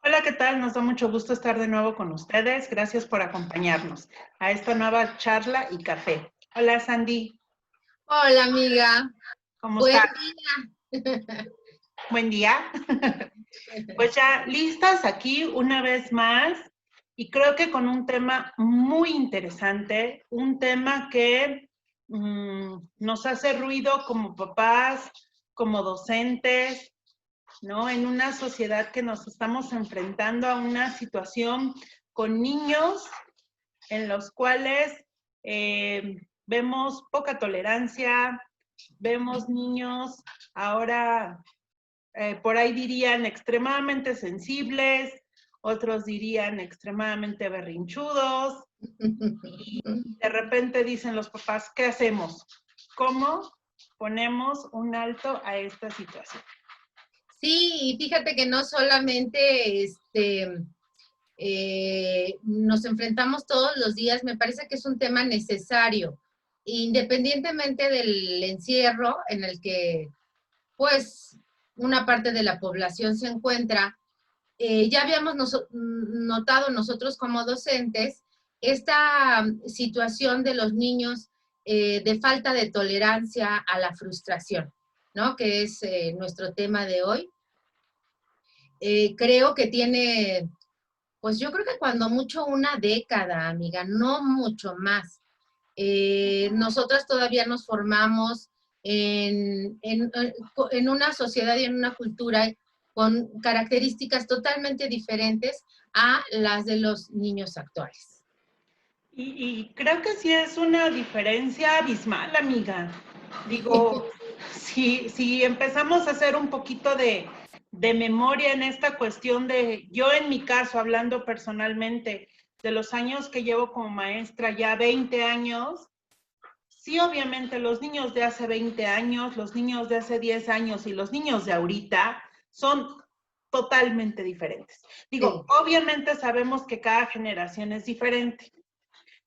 Hola, ¿qué tal? Nos da mucho gusto estar de nuevo con ustedes. Gracias por acompañarnos a esta nueva charla y café. Hola, Sandy. Hola, amiga. ¿Cómo Buen estás? día. Buen día. Pues ya listas aquí una vez más y creo que con un tema muy interesante, un tema que nos hace ruido como papás, como docentes, ¿no? En una sociedad que nos estamos enfrentando a una situación con niños en los cuales vemos poca tolerancia, vemos niños ahora, por ahí dirían extremadamente sensibles, otros dirían extremadamente berrinchudos, y de repente dicen los papás, ¿qué hacemos? ¿Cómo ponemos un alto a esta situación? Sí, y fíjate que no solamente nos enfrentamos todos los días, me parece que es un tema necesario, independientemente del encierro en el que, pues, una parte de la población se encuentra. Ya habíamos notado nosotros como docentes esta situación de los niños de falta de tolerancia a la frustración, ¿no? Que es nuestro tema de hoy. Creo que tiene, pues yo creo que cuando mucho una década, amiga, no mucho más. Nosotras todavía nos formamos en una sociedad y en una cultura con características totalmente diferentes a las de los niños actuales. Y creo que sí es una diferencia abismal, amiga. Digo, si empezamos a hacer un poquito de memoria en esta cuestión de, yo en mi caso, hablando personalmente, de los años que llevo como maestra, ya 20 años, sí, obviamente los niños de hace 20 años, los niños de hace 10 años y los niños de ahorita son totalmente diferentes. Digo, Sí, obviamente sabemos que cada generación es diferente.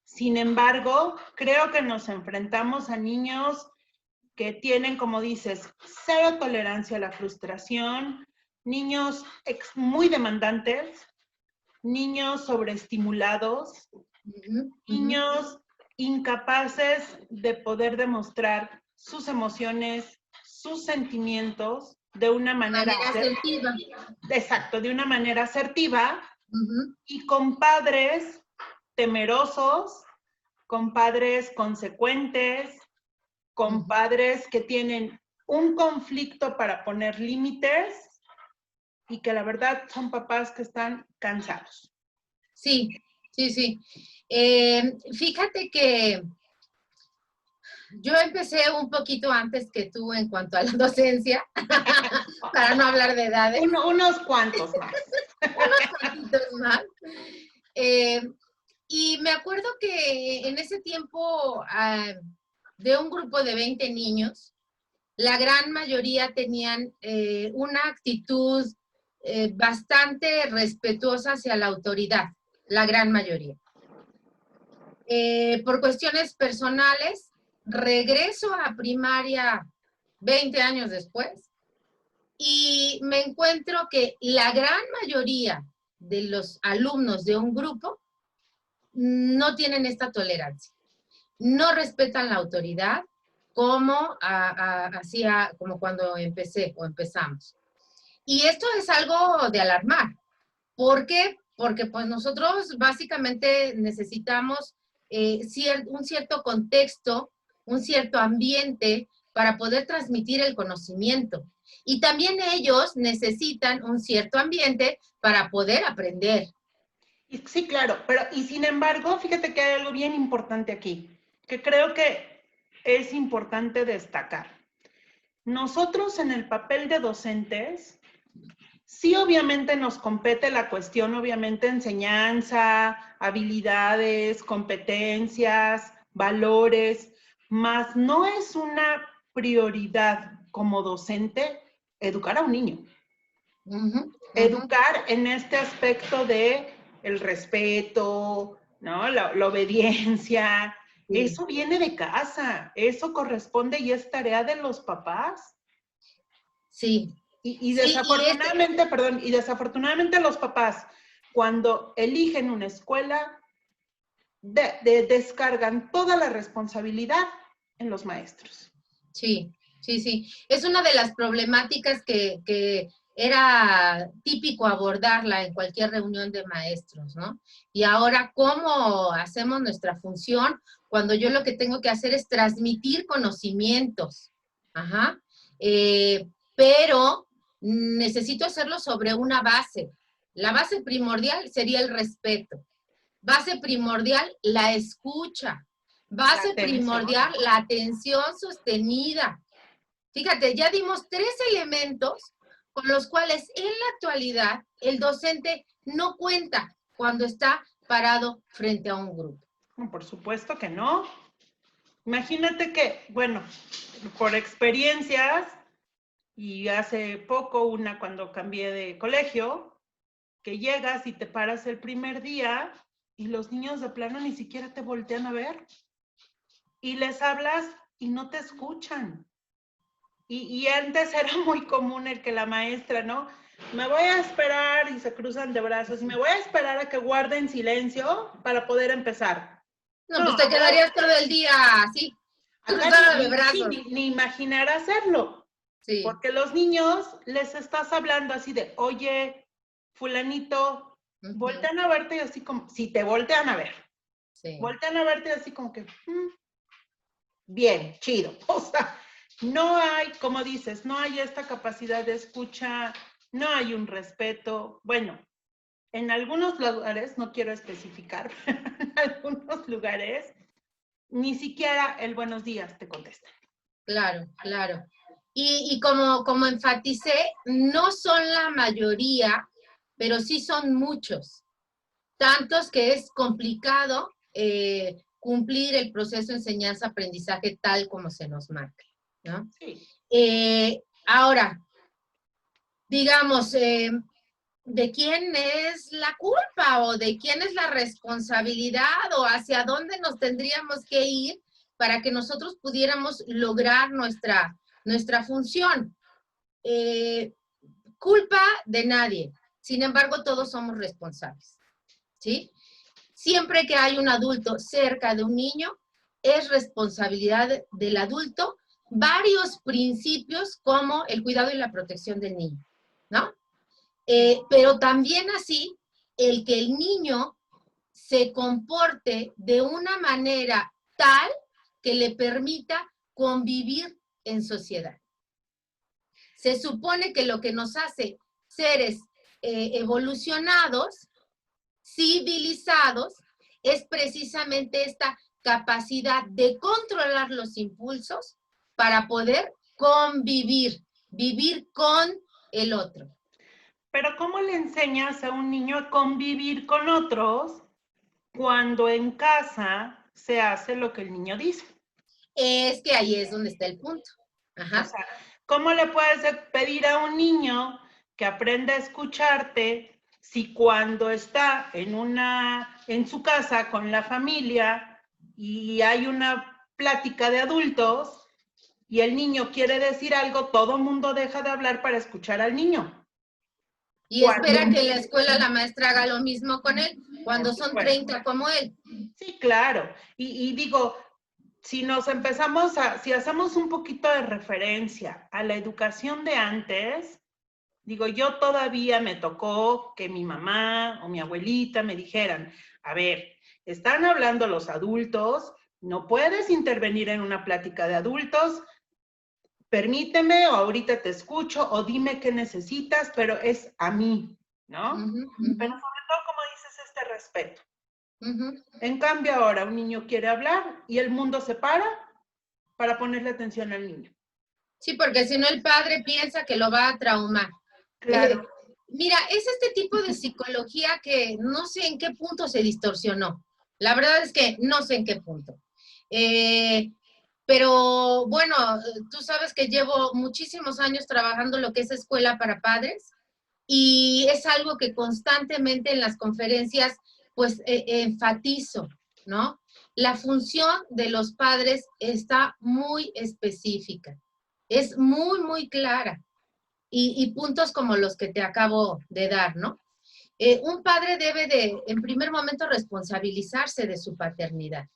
Sin embargo, creo que nos enfrentamos a niños que tienen, como dices, cero tolerancia a la frustración, niños muy demandantes, niños sobreestimulados, niños incapaces de poder demostrar sus emociones, sus sentimientos de una manera, manera asertiva. exacto, de una manera asertiva, Uh-huh. y con padres temerosos, con padres consecuentes, con Uh-huh. padres que tienen un conflicto para poner límites y que la verdad son papás que están cansados. Sí, sí, sí. Fíjate que yo empecé un poquito antes que tú en cuanto a la docencia, para no hablar de edades, Unos cuantos más. unos cuantitos más. Eh, y me acuerdo que en ese tiempo, de un grupo de 20 niños, la gran mayoría tenían una actitud bastante respetuosa hacia la autoridad, la gran mayoría. Por cuestiones personales, regreso a primaria 20 años después y me encuentro que la gran mayoría de los alumnos de un grupo no tienen esta tolerancia, no respetan la autoridad como hacía, como cuando empecé o empezamos. Y esto es algo de alarmar. ¿Por qué? Porque pues nosotros básicamente necesitamos un cierto contexto, un cierto ambiente para poder transmitir el conocimiento. Y también ellos necesitan un cierto ambiente para poder aprender. Y, sí, claro, pero y sin embargo, fíjate que hay algo bien importante aquí, que creo que es importante destacar. Nosotros en el papel de docentes, sí obviamente nos compete la cuestión, obviamente enseñanza, habilidades, competencias, valores, mas no es una prioridad como docente educar a un niño. Uh-huh, uh-huh. Educar en este aspecto de el respeto, ¿no? La obediencia, Sí. eso viene de casa, eso corresponde y es tarea de los papás. Sí, Y Sí, desafortunadamente, perdón, y desafortunadamente los papás, cuando eligen una escuela, descargan toda la responsabilidad en los maestros. sí, sí, sí. Es una de las problemáticas que era típico abordarla en cualquier reunión de maestros, ¿no? Y ahora, ¿cómo hacemos nuestra función cuando yo lo que tengo que hacer es transmitir conocimientos? Ajá. Pero necesito hacerlo sobre una base. La base primordial sería el respeto. Base primordial, la escucha. La Base atención. primordial, la atención sostenida. Fíjate, ya dimos 3 elementos con los cuales en la actualidad el docente no cuenta cuando está parado frente a un grupo. No, por supuesto que no. Imagínate que, bueno, por experiencias, y hace poco una cuando cambié de colegio, que llegas y te paras el primer día y los niños de plano ni siquiera te voltean a ver. Y les hablas y no te escuchan. Y antes era muy común el que la maestra, ¿no? Me voy a esperar y se cruzan de brazos y me voy a esperar a que guarden silencio para poder empezar. No, No, pues te quedarías todo el día así, acá cruzada de brazos. ni imaginar hacerlo. Sí. Porque los niños les estás hablando así de, oye, fulanito, voltean a verte y así como, si te voltean a ver, Sí. voltean a verte así como que, bien, chido. O sea, no hay, como dices, no hay esta capacidad de escucha, no hay un respeto. Bueno, en algunos lugares, no quiero especificar, en algunos lugares, ni siquiera el buenos días te contestan. Claro, claro. Y como enfaticé, no son la mayoría, pero sí son muchos. Tantos que es complicado cumplir el proceso de enseñanza-aprendizaje tal como se nos marca, ¿no? Sí. Ahora, digamos, ¿de quién es la culpa o de quién es la responsabilidad o hacia dónde nos tendríamos que ir para que nosotros pudiéramos lograr nuestra función? Culpa de nadie. Sin embargo, todos somos responsables, ¿sí? Siempre que hay un adulto cerca de un niño, es responsabilidad del adulto varios principios como el cuidado y la protección del niño, ¿no? Pero también así, el que el niño se comporte de una manera tal que le permita convivir en sociedad. Se supone que lo que nos hace seres evolucionados, civilizados, es precisamente esta capacidad de controlar los impulsos para poder convivir, vivir con el otro. Pero ¿cómo le enseñas a un niño a convivir con otros cuando en casa se hace lo que el niño dice? Es que ahí es donde está el punto. O sea, ¿cómo le puedes pedir a un niño que aprenda a escucharte si cuando está en su casa con la familia y hay una plática de adultos y el niño quiere decir algo, todo el mundo deja de hablar para escuchar al niño? Y espera que en la escuela la maestra haga lo mismo con él, cuando son 30 como él. Sí, claro. Y digo, si si hacemos un poquito de referencia a la educación de antes, digo, yo todavía me tocó que mi mamá o mi abuelita me dijeran, a ver, están hablando los adultos, no puedes intervenir en una plática de adultos, permíteme o ahorita te escucho o dime qué necesitas, pero es a mí, ¿no? Pero sobre todo, como dices, este respeto. En cambio ahora un niño quiere hablar y el mundo se para ponerle atención al niño. Sí, porque si no el padre piensa que lo va a traumar. Claro. Mira, es este tipo de psicología que no sé en qué punto se distorsionó. La verdad es que no sé en qué punto. Pero bueno, tú sabes que llevo muchísimos años trabajando lo que es escuela para padres y es algo que constantemente en las conferencias pues enfatizo, ¿no? La función de los padres está muy específica, es muy, muy clara. y puntos como los que te acabo de dar, ¿no? Un padre debe de, en primer momento, responsabilizarse de su paternidad.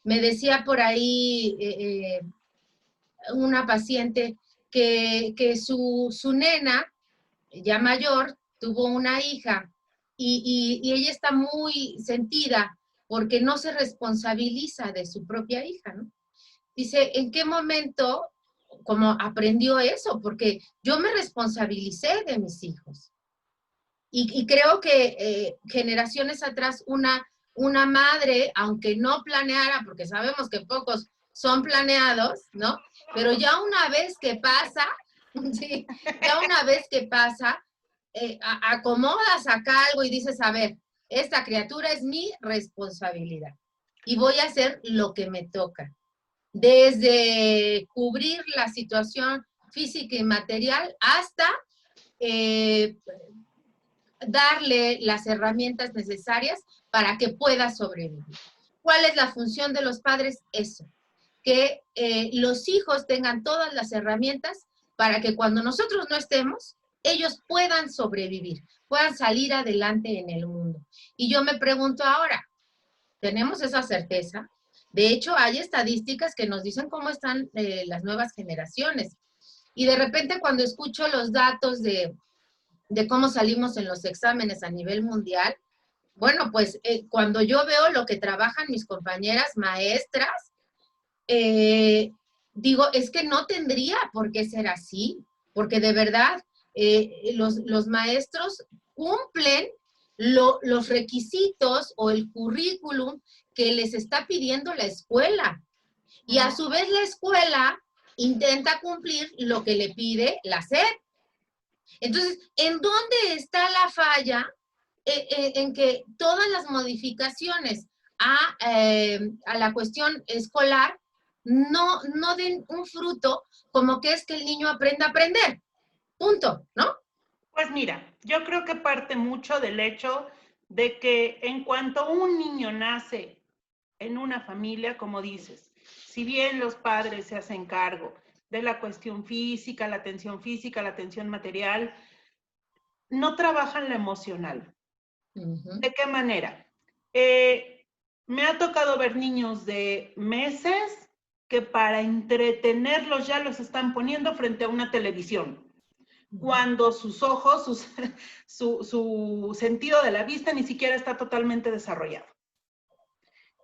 Me decía por ahí una paciente que su nena, ya mayor, tuvo una hija y ella está muy sentida porque no se responsabiliza de su propia hija, ¿no? Dice, ¿en qué momento, como aprendió eso? Porque yo me responsabilicé de mis hijos. Y creo que generaciones atrás una madre, aunque no planeara, porque sabemos que pocos son planeados, ¿no? Pero ya una vez que pasa, sí, ya una vez que pasa, acomodas acá algo y dices, a ver, esta criatura es mi responsabilidad y voy a hacer lo que me toca. Desde cubrir la situación física y material hasta darle las herramientas necesarias para que pueda sobrevivir. ¿Cuál es la función de los padres? Eso, que los hijos tengan todas las herramientas para que cuando nosotros no estemos, ellos puedan sobrevivir, puedan salir adelante en el mundo. Y yo me pregunto ahora, ¿tenemos esa certeza? De hecho, hay estadísticas que nos dicen cómo están las nuevas generaciones. Y de repente cuando escucho los datos de cómo salimos en los exámenes a nivel mundial, bueno, pues cuando yo veo lo que trabajan mis compañeras maestras, digo, es que no tendría por qué ser así, porque de verdad los maestros cumplen los requisitos o el currículum que les está pidiendo la escuela. Y a su vez la escuela intenta cumplir lo que le pide la SEP. Entonces, ¿en dónde está la falla en que todas las modificaciones a la cuestión escolar no den un fruto como que es que el niño aprenda a aprender? Punto, ¿no? Pues mira, yo creo que parte mucho del hecho de que en cuanto un niño nace en una familia, como dices, si bien los padres se hacen cargo de la cuestión física, la atención material, no trabajan la emocional. ¿De qué manera? Me ha tocado ver niños de meses que para entretenerlos ya los están poniendo frente a una televisión, cuando sus ojos, su sentido de la vista ni siquiera está totalmente desarrollado.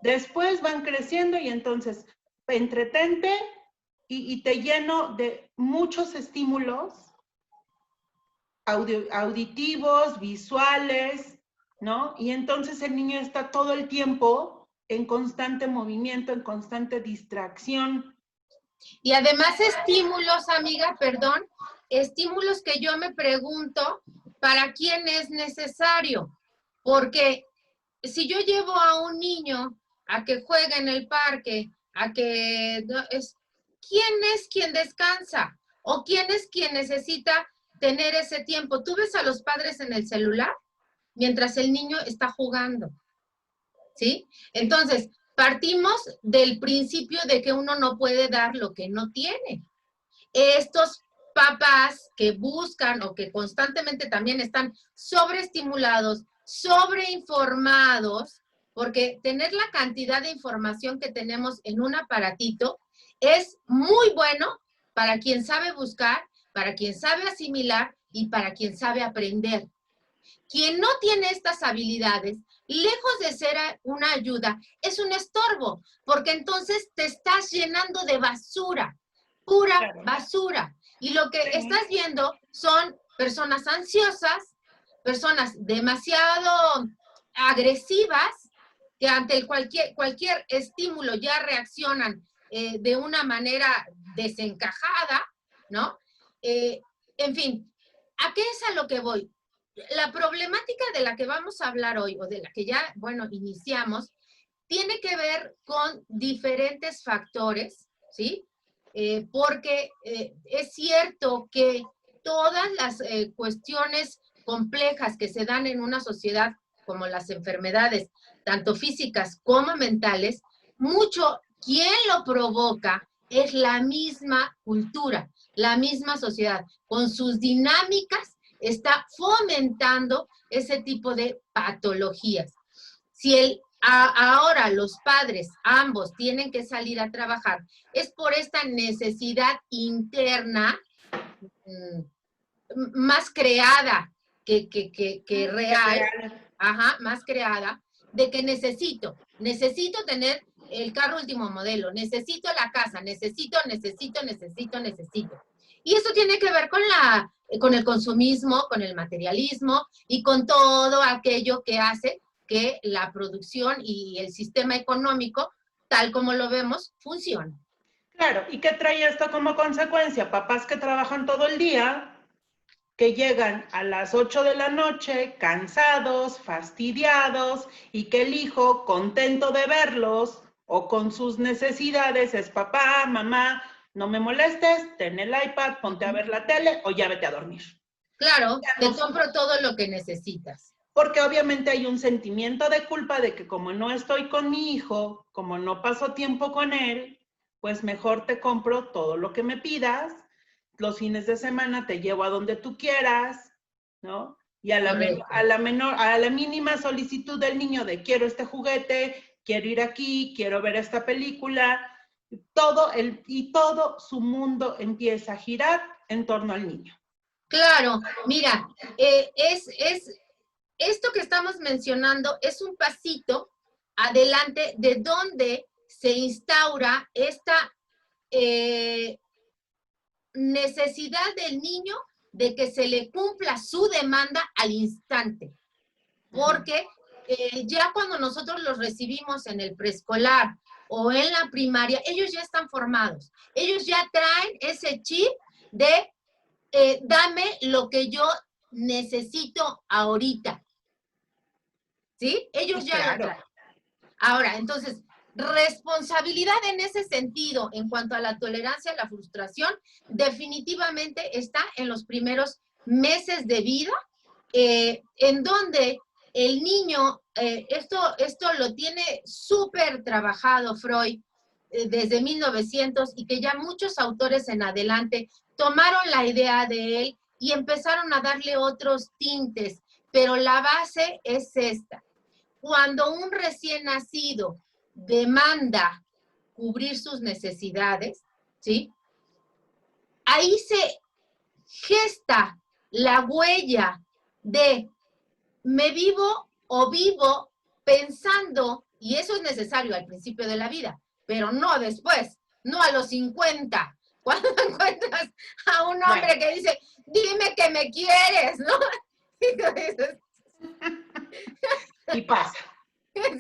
Después van creciendo y entonces entretente y te lleno de muchos estímulos auditivos, visuales, ¿no? Y entonces el niño está todo el tiempo en constante movimiento, en constante distracción. Y además estímulos, amiga, perdón, estímulos que yo me pregunto para quién es necesario. Porque si yo llevo a un niño a que juegue en el parque, ¿quién es quien descansa? ¿O quién es quien necesita tener ese tiempo? ¿Tú ves a los padres en el celular mientras el niño está jugando? ¿Sí? Entonces, partimos del principio de que uno no puede dar lo que no tiene. Estos papás que buscan o que constantemente también están sobreestimulados, sobreinformados, porque tener la cantidad de información que tenemos en un aparatito es muy bueno para quien sabe buscar, para quien sabe asimilar y para quien sabe aprender. Quien no tiene estas habilidades, lejos de ser una ayuda, es un estorbo, porque entonces te estás llenando de basura, pura basura. Y lo que estás viendo son personas ansiosas, personas demasiado agresivas, que ante cualquier estímulo ya reaccionan de una manera desencajada, ¿no? En fin, ¿a qué es a lo que voy? La problemática de la que vamos a hablar hoy, o de la que ya, bueno, iniciamos, tiene que ver con diferentes factores, ¿sí? Porque es cierto que todas las cuestiones complejas que se dan en una sociedad, como las enfermedades, tanto físicas como mentales, mucho quien lo provoca es la misma cultura. La misma sociedad, con sus dinámicas, está fomentando ese tipo de patologías. Si ahora los padres, ambos, tienen que salir a trabajar, es por esta necesidad interna más creada que real, ajá, más creada, de que necesito tener el carro último modelo, necesito la casa, necesito. Y eso tiene que ver con el consumismo, con el materialismo y con todo aquello que hace que la producción y el sistema económico, tal como lo vemos, funcione. Claro, ¿y qué trae esto como consecuencia? Papás que trabajan todo el día, que llegan a las 8 de la noche cansados, fastidiados, y que el hijo, contento de verlos o con sus necesidades, es papá, mamá, no me molestes, ten el iPad, ponte a ver la tele o ya vete a dormir. Claro, te compro todo lo que necesitas. Porque obviamente hay un sentimiento de culpa de que como no estoy con mi hijo, como no paso tiempo con él, pues mejor te compro todo lo que me pidas, los fines de semana te llevo a donde tú quieras, ¿no? Y a la mínima solicitud del niño de quiero este juguete, quiero ir aquí, quiero ver esta película, todo su mundo empieza a girar en torno al niño. Claro, mira, esto que estamos mencionando es un pasito adelante de donde se instaura esta necesidad del niño de que se le cumpla su demanda al instante. Porque ya cuando nosotros los recibimos en el preescolar o en la primaria, ellos ya están formados. Ellos ya traen ese chip de dame lo que yo necesito ahorita. ¿Sí? Ellos ya lo traen. Ahora, entonces, responsabilidad en ese sentido, en cuanto a la tolerancia a la frustración, definitivamente está en los primeros meses de vida, en donde el niño, esto lo tiene súper trabajado Freud desde 1900 y que ya muchos autores en adelante tomaron la idea de él y empezaron a darle otros tintes, pero la base es esta. Cuando un recién nacido demanda cubrir sus necesidades, ¿sí? Ahí se gesta la huella de me vivo o vivo pensando, y eso es necesario al principio de la vida, pero no después, no a los 50, cuando encuentras a un hombre que dice, dime que me quieres, ¿no? Y pasa.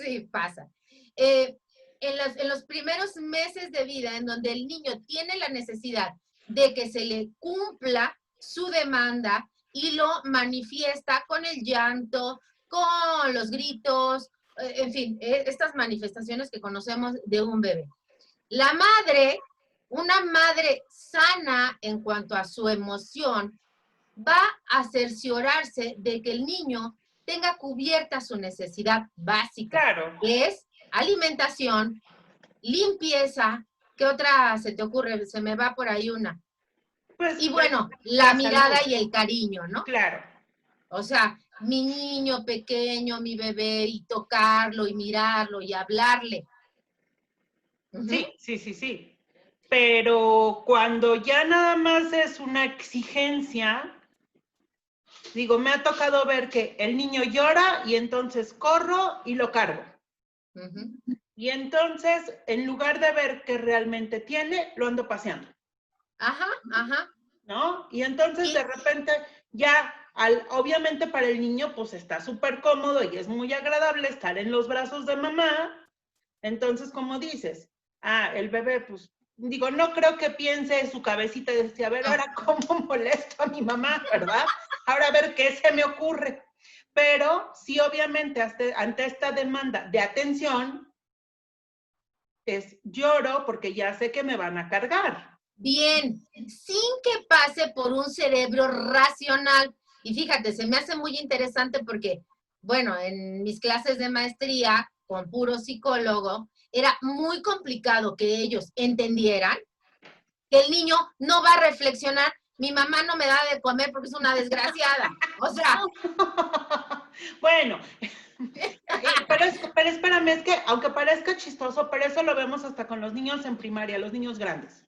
Sí, pasa. En los primeros meses de vida, en donde el niño tiene la necesidad de que se le cumpla su demanda y lo manifiesta con el llanto, con los gritos, en fin, estas manifestaciones que conocemos de un bebé. La madre, una madre sana en cuanto a su emoción, va a cerciorarse de que el niño tenga cubierta su necesidad básica, claro, que es alimentación, limpieza. ¿Qué otra se te ocurre? Se me va por ahí una. Pues, y bueno, la mirada salud y el cariño, ¿no? Claro. O sea, mi niño pequeño, mi bebé, y tocarlo, y mirarlo, y hablarle. Sí. Pero cuando ya nada más es una exigencia, digo, me ha tocado ver que el niño llora y entonces corro y lo cargo. Y entonces, en lugar de ver qué realmente tiene, lo ando paseando. Ajá. ¿No? Y entonces de repente ya, obviamente para el niño, pues está súper cómodo y es muy agradable estar en los brazos de mamá. Entonces, como dices, el bebé, pues, digo, no creo que piense en su cabecita y decir, a ver, ahora cómo molesto a mi mamá, ¿verdad? Ahora a ver qué se me ocurre. Pero sí, obviamente, ante esta demanda de atención, lloro porque ya sé que me van a cargar. Bien, sin que pase por un cerebro racional. Y fíjate, se me hace muy interesante porque, bueno, en mis clases de maestría con puro psicólogo, era muy complicado que ellos entendieran que el niño no va a reflexionar, mi mamá no me da de comer porque es una desgraciada. O sea. Bueno, pero espérame, es que aunque parezca chistoso, pero eso lo vemos hasta con los niños en primaria, los niños grandes.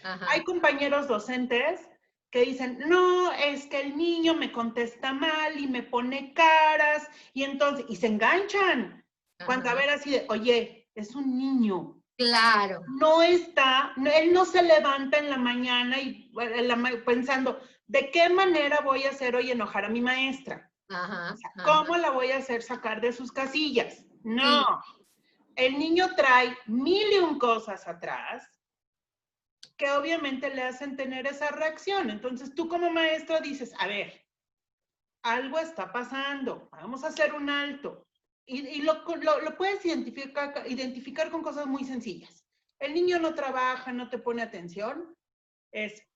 Ajá. Hay compañeros docentes que dicen, no, es que el niño me contesta mal y me pone caras, y entonces, y se enganchan. Cuando a ver así de, oye, es un niño. Claro. No está, él no se levanta en la mañana y pensando, ¿de qué manera voy a hacer hoy enojar a mi maestra? Ajá, O sea, ajá. ¿cómo la voy a hacer sacar de sus casillas? No. Sí. El niño trae 1001 cosas atrás que obviamente le hacen tener esa reacción. Entonces tú como maestro dices, a ver, algo está pasando, vamos a hacer un alto. Y lo puedes identificar con cosas muy sencillas. El niño no trabaja, no te pone atención.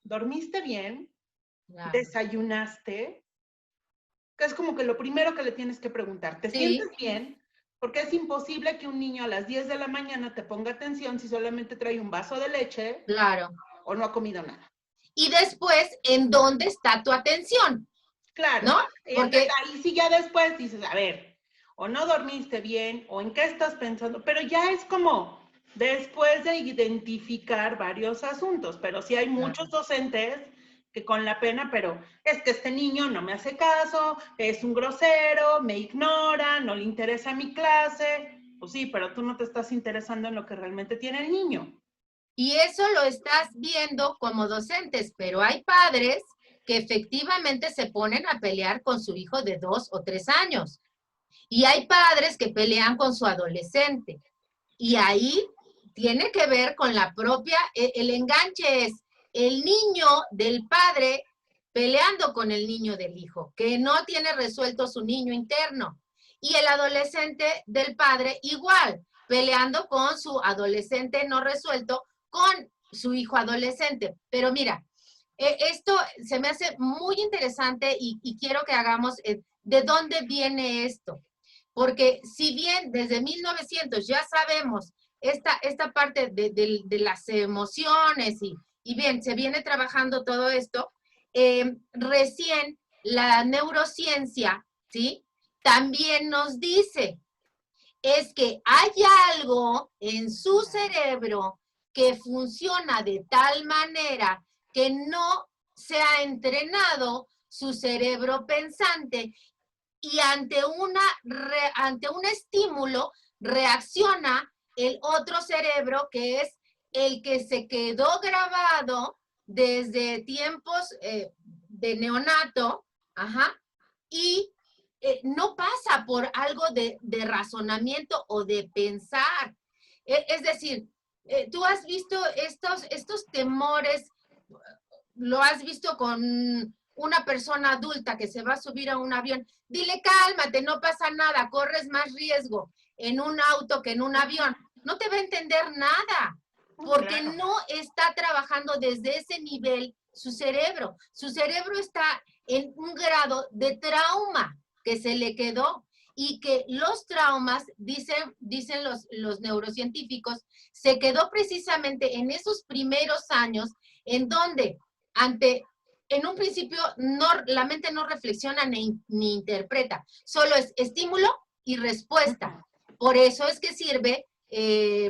¿Dormiste bien? Claro. ¿Desayunaste? Que es como que lo primero que le tienes que preguntar. ¿Te sientes bien? Porque es imposible que un niño a las 10 de la mañana te ponga atención si solamente trae un vaso de leche. Claro. O no ha comido nada. Y después, ¿en dónde está tu atención? Claro. ¿No? Porque ahí sí ya después dices, a ver, o no dormiste bien, o en qué estás pensando, pero ya es como después de identificar varios asuntos, pero sí hay muchos docentes que con la pena, pero es que este niño no me hace caso, es un grosero, me ignora, no le interesa mi clase. Pues sí, pero tú no te estás interesando en lo que realmente tiene el niño. Y eso lo estás viendo como docentes, pero hay padres que efectivamente se ponen a pelear con su hijo de 2 o 3 años. Y hay padres que pelean con su adolescente. Y ahí tiene que ver con la propia, el enganche es el niño del padre peleando con el niño del hijo, que no tiene resuelto su niño interno. Y el adolescente del padre igual, peleando con su adolescente no resuelto con su hijo adolescente. Pero mira, esto se me hace muy interesante y quiero que hagamos de dónde viene esto. Porque si bien desde 1900 ya sabemos esta parte de las emociones y bien, se viene trabajando todo esto, recién la neurociencia, ¿sí? También nos dice, es que hay algo en su cerebro que funciona de tal manera que no se ha entrenado su cerebro pensante y ante un estímulo reacciona el otro cerebro que es el que se quedó grabado desde tiempos de neonato, y no pasa por algo de razonamiento o de pensar. Es decir, tú has visto estos temores, lo has visto con una persona adulta que se va a subir a un avión. Dile, cálmate, no pasa nada, corres más riesgo en un auto que en un avión. No te va a entender nada, porque no está trabajando desde ese nivel su cerebro. Su cerebro está en un grado de trauma que se le quedó y que los traumas, dicen los neurocientíficos, se quedó precisamente en esos primeros años en donde en un principio la mente no reflexiona ni interpreta, solo es estímulo y respuesta. Por eso es que sirve,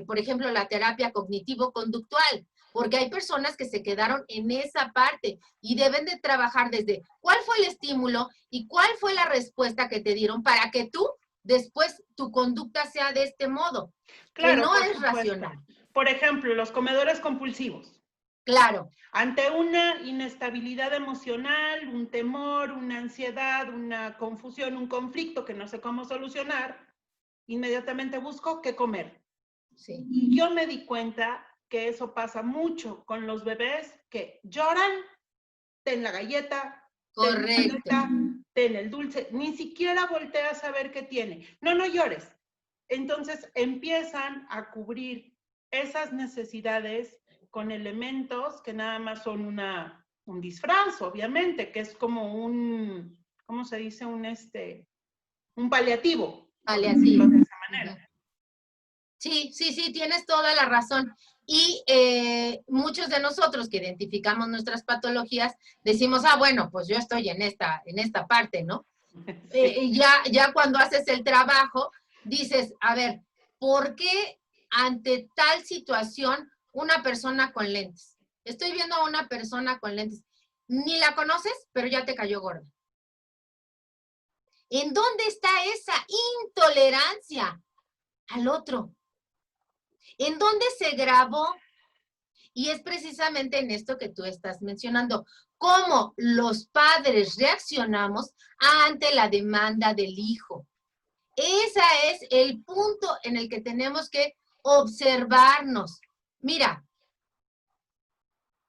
por ejemplo, la terapia cognitivo-conductual, porque hay personas que se quedaron en esa parte y deben de trabajar desde cuál fue el estímulo y cuál fue la respuesta que te dieron para que tú después tu conducta sea de este modo, que no es racional. Por ejemplo, los comedores compulsivos. Claro. Ante una inestabilidad emocional, un temor, una ansiedad, una confusión, un conflicto que no sé cómo solucionar, inmediatamente busco qué comer. Sí. Y yo me di cuenta que eso pasa mucho con los bebés que lloran, ten la galleta, correcto, ten el dulce, ni siquiera volteas a ver qué tiene. No, no llores. Entonces empiezan a cubrir esas necesidades con elementos que nada más son un disfraz, obviamente, que es como ¿cómo se dice? Un paliativo. Paliativo. De esa manera. Sí, tienes toda la razón. Y muchos de nosotros que identificamos nuestras patologías, decimos, ah, bueno, pues yo estoy en esta parte, ¿no? Sí. Ya cuando haces el trabajo, dices, a ver, ¿por qué ante tal situación una persona con lentes? Estoy viendo a una persona con lentes. Ni la conoces, pero ya te cayó gorda. ¿En dónde está esa intolerancia al otro? ¿En dónde se grabó? Y es precisamente en esto que tú estás mencionando, cómo los padres reaccionamos ante la demanda del hijo. Ese es el punto en el que tenemos que observarnos. Mira,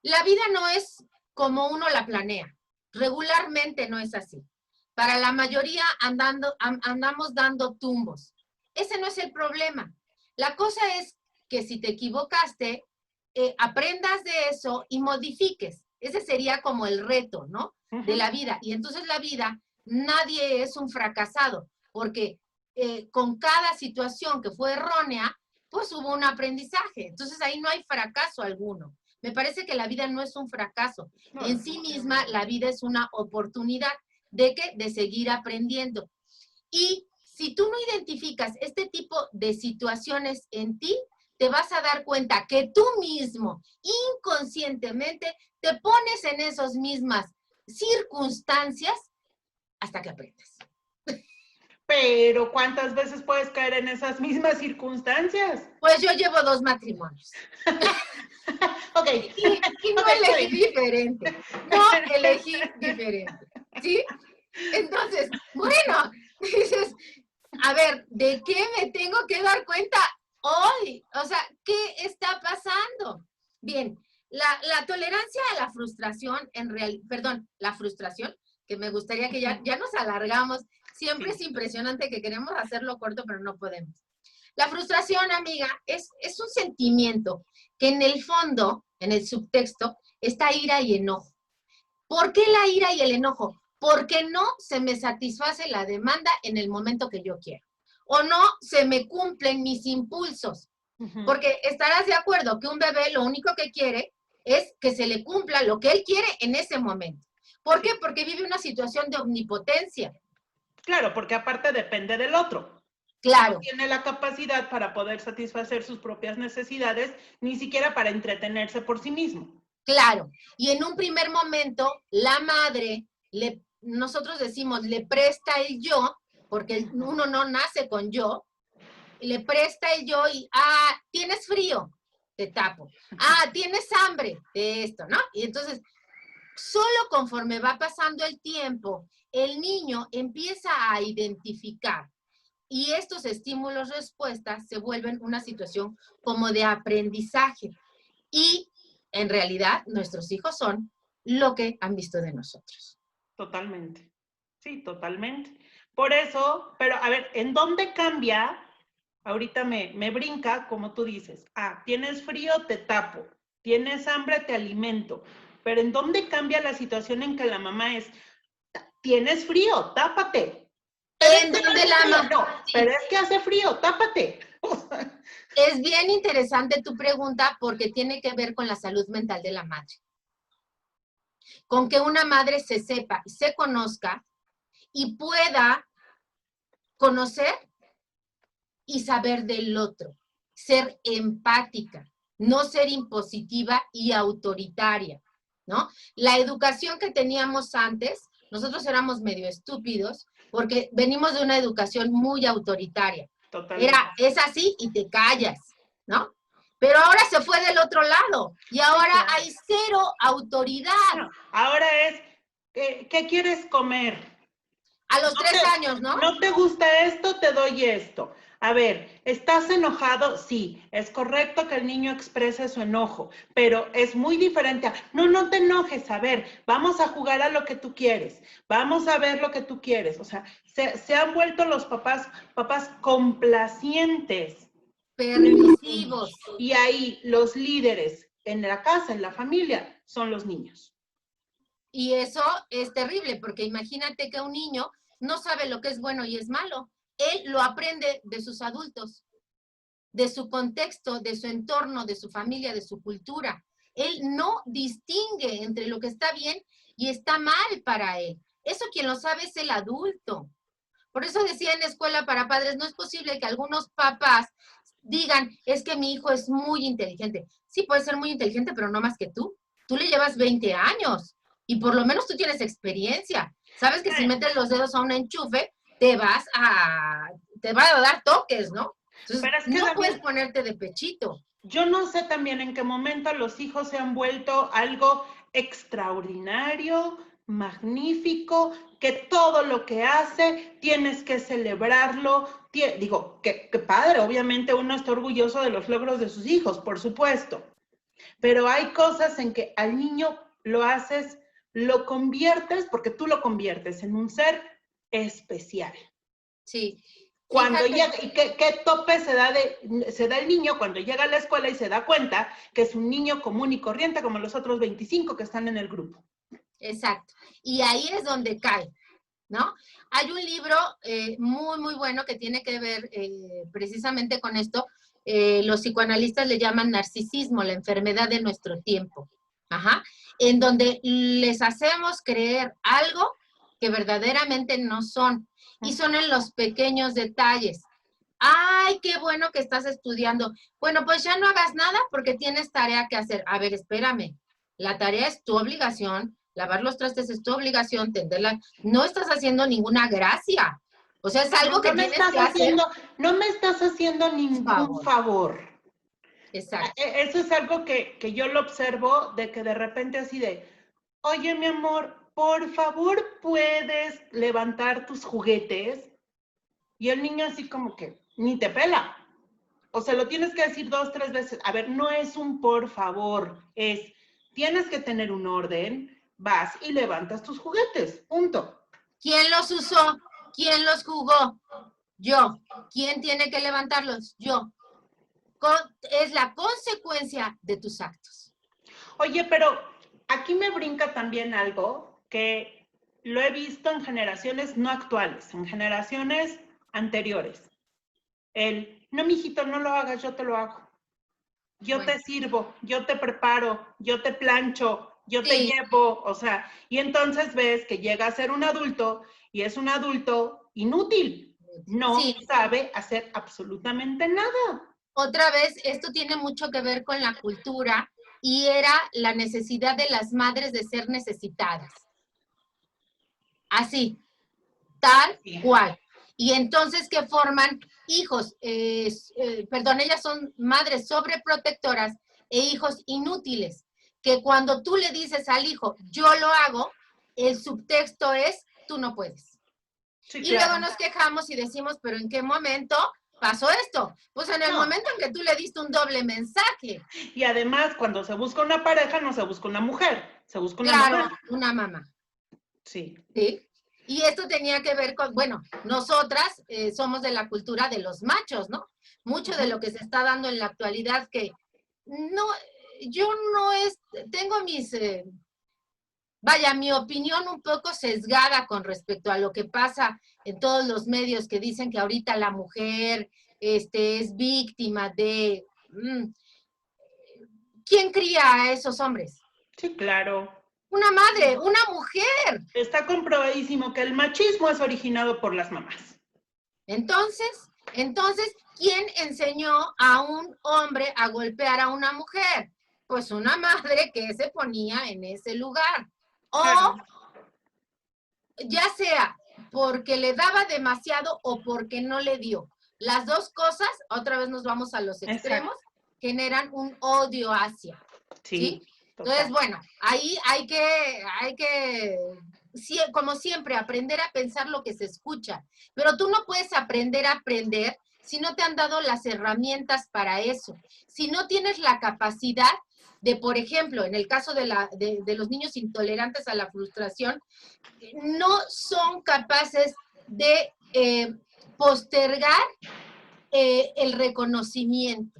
la vida no es como uno la planea. Regularmente no es así. Para la mayoría andamos dando tumbos. Ese no es el problema. La cosa es que si te equivocaste, aprendas de eso y modifiques. Ese sería como el reto, ¿no? De la vida. Y entonces la vida, nadie es un fracasado, porque con cada situación que fue errónea, pues hubo un aprendizaje. Entonces ahí no hay fracaso alguno. Me parece que la vida no es un fracaso. No, En sí misma, la vida es una oportunidad de seguir aprendiendo. Y si tú no identificas este tipo de situaciones en ti, te vas a dar cuenta que tú mismo, inconscientemente, te pones en esas mismas circunstancias hasta que aprendes. Pero ¿cuántas veces puedes caer en esas mismas circunstancias? Pues yo llevo 2 matrimonios. Ok. Y no Okay, elegí diferente. No elegí diferente. ¿Sí? Entonces, bueno, dices, a ver, ¿de qué me tengo que dar cuenta hoy? O sea, ¿qué está pasando? Bien, la tolerancia a la frustración, la frustración, que me gustaría que ya nos alargamos. Siempre Sí. es impresionante que queremos hacerlo corto, pero no podemos. La frustración, amiga, es un sentimiento que en el fondo, en el subtexto, está ira y enojo. ¿Por qué la ira y el enojo? Porque no se me satisface la demanda en el momento que yo quiero. O no se me cumplen mis impulsos. Porque estarás de acuerdo que un bebé lo único que quiere es que se le cumpla lo que él quiere en ese momento. ¿Por qué? Porque vive una situación de omnipotencia. Claro, porque aparte depende del otro. Claro. No tiene la capacidad para poder satisfacer sus propias necesidades, ni siquiera para entretenerse por sí mismo. Claro, y en un primer momento, la madre, nosotros decimos, le presta el yo, porque uno no nace con yo, le presta el yo y, tienes frío, te tapo. Tienes hambre, de esto, ¿no? Y entonces, solo conforme va pasando el tiempo, el niño empieza a identificar y estos estímulos respuestas se vuelven una situación como de aprendizaje. Y en realidad nuestros hijos son lo que han visto de nosotros. Totalmente. Sí, totalmente. Por eso, pero a ver, ¿en dónde cambia? Ahorita me brinca, como tú dices. Tienes frío, te tapo. Tienes hambre, te alimento. Pero ¿en dónde cambia la situación en que la mamá es, tienes frío, tápate? Pero es En que no donde hace la frío, no, sí. pero es que hace frío, tápate. Es bien interesante tu pregunta porque tiene que ver con la salud mental de la madre. Con que una madre se sepa, se conozca y pueda conocer y saber del otro. Ser empática, no ser impositiva y autoritaria, ¿no? La educación que teníamos antes, nosotros éramos medio estúpidos porque venimos de una educación muy autoritaria. Totalmente. Es así y te callas, ¿no? Pero ahora se fue del otro lado y ahora Sí, claro. hay cero autoridad. No, ahora es, ¿qué quieres comer? A los 3 años, ¿no? ¿No te gusta esto? Te doy esto. A ver, ¿estás enojado? Sí, es correcto que el niño exprese su enojo, pero es muy diferente a, no te enojes, a ver, vamos a jugar a lo que tú quieres, vamos a ver lo que tú quieres. O sea, se han vuelto los papás complacientes. Permisivos. Y ahí los líderes en la casa, en la familia, son los niños. Y eso es terrible, porque imagínate que un niño no sabe lo que es bueno y es malo. Él lo aprende de sus adultos. de su contexto, de su entorno, de su familia, de su cultura. Él no distingue entre lo que está bien y está mal para él. Eso quien lo sabe es el adulto. Por eso decía en Escuela para Padres, no es posible que algunos papás digan, es que mi hijo es muy inteligente. Sí, puede ser muy inteligente, pero no más que tú. Tú le llevas 20 años y por lo menos tú tienes experiencia. Sabes que si metes los dedos a un enchufe, te va a dar toques, ¿no? Entonces, Pero es que no también, puedes ponerte de pechito. yo no sé también en qué momento los hijos se han vuelto algo extraordinario, magnífico, que todo lo que hace tienes que celebrarlo. Digo, que padre, obviamente uno está orgulloso de los logros de sus hijos, por supuesto, pero hay cosas en que al niño lo haces, lo conviertes, porque tú lo conviertes en un ser especial. Sí. Cuando Fíjate. llega, ¿y qué tope se da el niño cuando llega a la escuela y se da cuenta que es un niño común y corriente como los otros 25 que están en el grupo? Exacto. Y ahí es donde cae, ¿no? Hay un libro muy, muy bueno que tiene que ver precisamente con esto. Los psicoanalistas le llaman narcisismo, la enfermedad de nuestro tiempo. Ajá. En donde les hacemos creer algo que verdaderamente no son. Y son en los pequeños detalles. Ay, qué bueno que estás estudiando. Bueno, pues ya no hagas nada porque tienes tarea que hacer. A ver, espérame. La tarea es tu obligación. Lavar los trastes es tu obligación. Tenderla. No estás haciendo ninguna gracia. O sea, es algo que tienes que hacer. No me estás haciendo ningún favor. Exacto. Eso es algo que yo lo observo, de que de repente así de, oye, mi amor, por favor, ¿puedes levantar tus juguetes? Y el niño así como que ni te pela. O sea, lo tienes que decir 2, 3 veces. A ver, no es un por favor, es tienes que tener un orden, vas y levantas tus juguetes, punto. ¿Quién los usó? ¿Quién los jugó? Yo. ¿Quién tiene que levantarlos? Yo. Es la consecuencia de tus actos. Oye, pero aquí me brinca también algo que lo he visto en generaciones no actuales, en generaciones anteriores. No, mijito, no lo hagas, yo te lo hago. Yo te sirvo, yo te preparo, yo te plancho, yo te llevo, o sea, y entonces ves que llega a ser un adulto y es un adulto inútil. No sabe hacer absolutamente nada. Otra vez, esto tiene mucho que ver con la cultura y era la necesidad de las madres de ser necesitadas. Así, tal cual. Y entonces que forman hijos, ellas son madres sobreprotectoras e hijos inútiles, que cuando tú le dices al hijo, yo lo hago, el subtexto es, tú no puedes. Sí, y claro. Luego nos quejamos y decimos, pero ¿en qué momento pasó esto? Pues en el momento en que tú le diste un doble mensaje. Y además, cuando se busca una pareja, no se busca una mujer, se busca una mujer. Una mamá. Sí. ¿Sí? Y esto tenía que ver con, bueno, nosotras somos de la cultura de los machos, ¿no? Mucho de lo que se está dando en la actualidad que no, yo no tengo mi opinión un poco sesgada con respecto a lo que pasa en todos los medios que dicen que ahorita la mujer es víctima de... ¿Quién cría a esos hombres? Sí, claro. Una madre, una mujer. Está comprobadísimo que el machismo es originado por las mamás. Entonces, ¿quién enseñó a un hombre a golpear a una mujer? Pues una madre que se ponía en ese lugar. O ya sea porque le daba demasiado o porque no le dio. Las dos cosas, otra vez nos vamos a los extremos, generan un odio hacia. ¿Sí? Entonces, bueno, ahí hay que, como siempre, aprender a pensar lo que se escucha. Pero tú no puedes aprender a aprender si no te han dado las herramientas para eso. Si no tienes la capacidad de, por ejemplo, en el caso de los niños intolerantes a la frustración, no son capaces de postergar el reconocimiento.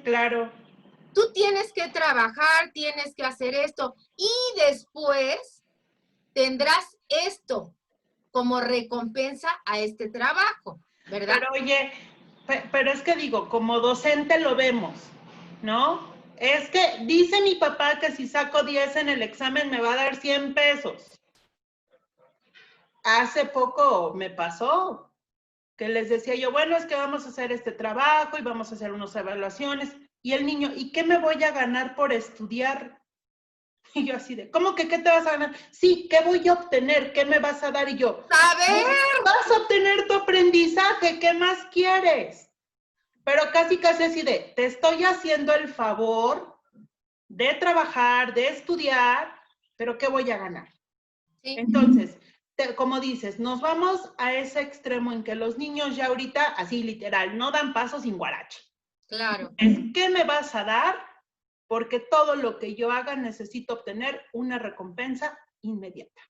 Claro. Tú tienes que trabajar, tienes que hacer esto y después tendrás esto como recompensa a este trabajo, ¿verdad? Pero oye, Pero es que digo, como docente lo vemos, ¿no? Es que dice mi papá que si saco 10 en el examen me va a dar 100 pesos. Hace poco me pasó que les decía yo, bueno, es que vamos a hacer este trabajo y vamos a hacer unas evaluaciones. Y el niño, ¿y qué me voy a ganar por estudiar? Y yo así de, ¿cómo que qué te vas a ganar? Sí, ¿qué voy a obtener? ¿Qué me vas a dar? Y yo, ¡saber! vas a obtener tu aprendizaje, ¿qué más quieres? Pero casi así de, te estoy haciendo el favor de trabajar, de estudiar, pero ¿qué voy a ganar? Sí. Entonces, como dices, nos vamos a ese extremo en que los niños ya ahorita, así literal, no dan paso sin guarache. Claro. ¿Qué me vas a dar? Porque todo lo que yo haga necesito obtener una recompensa inmediata.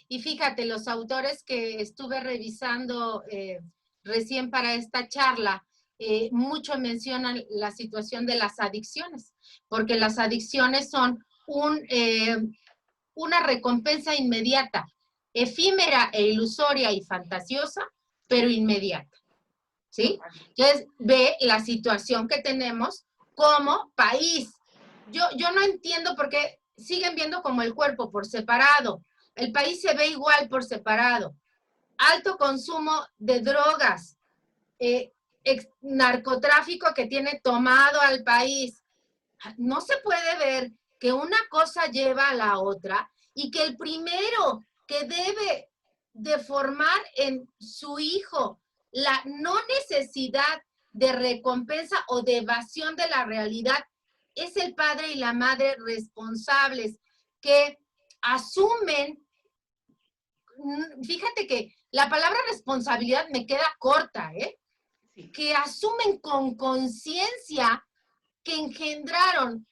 Y fíjate, los autores que estuve revisando recién para esta charla, mucho mencionan la situación de las adicciones, porque las adicciones son una recompensa inmediata, efímera e ilusoria y fantasiosa, pero inmediata, ¿sí? Entonces, ve la situación que tenemos como país. Yo no entiendo por qué siguen viendo como el cuerpo por separado. El país se ve igual por separado. Alto consumo de drogas, narcotráfico que tiene tomado al país. No se puede ver que una cosa lleva a la otra y que el primero que debe de formar en su hijo la no necesidad de recompensa o de evasión de la realidad es el padre y la madre responsables que asumen. Fíjate que la palabra responsabilidad me queda corta, ¿eh? Sí. Que asumen con conciencia que engendraron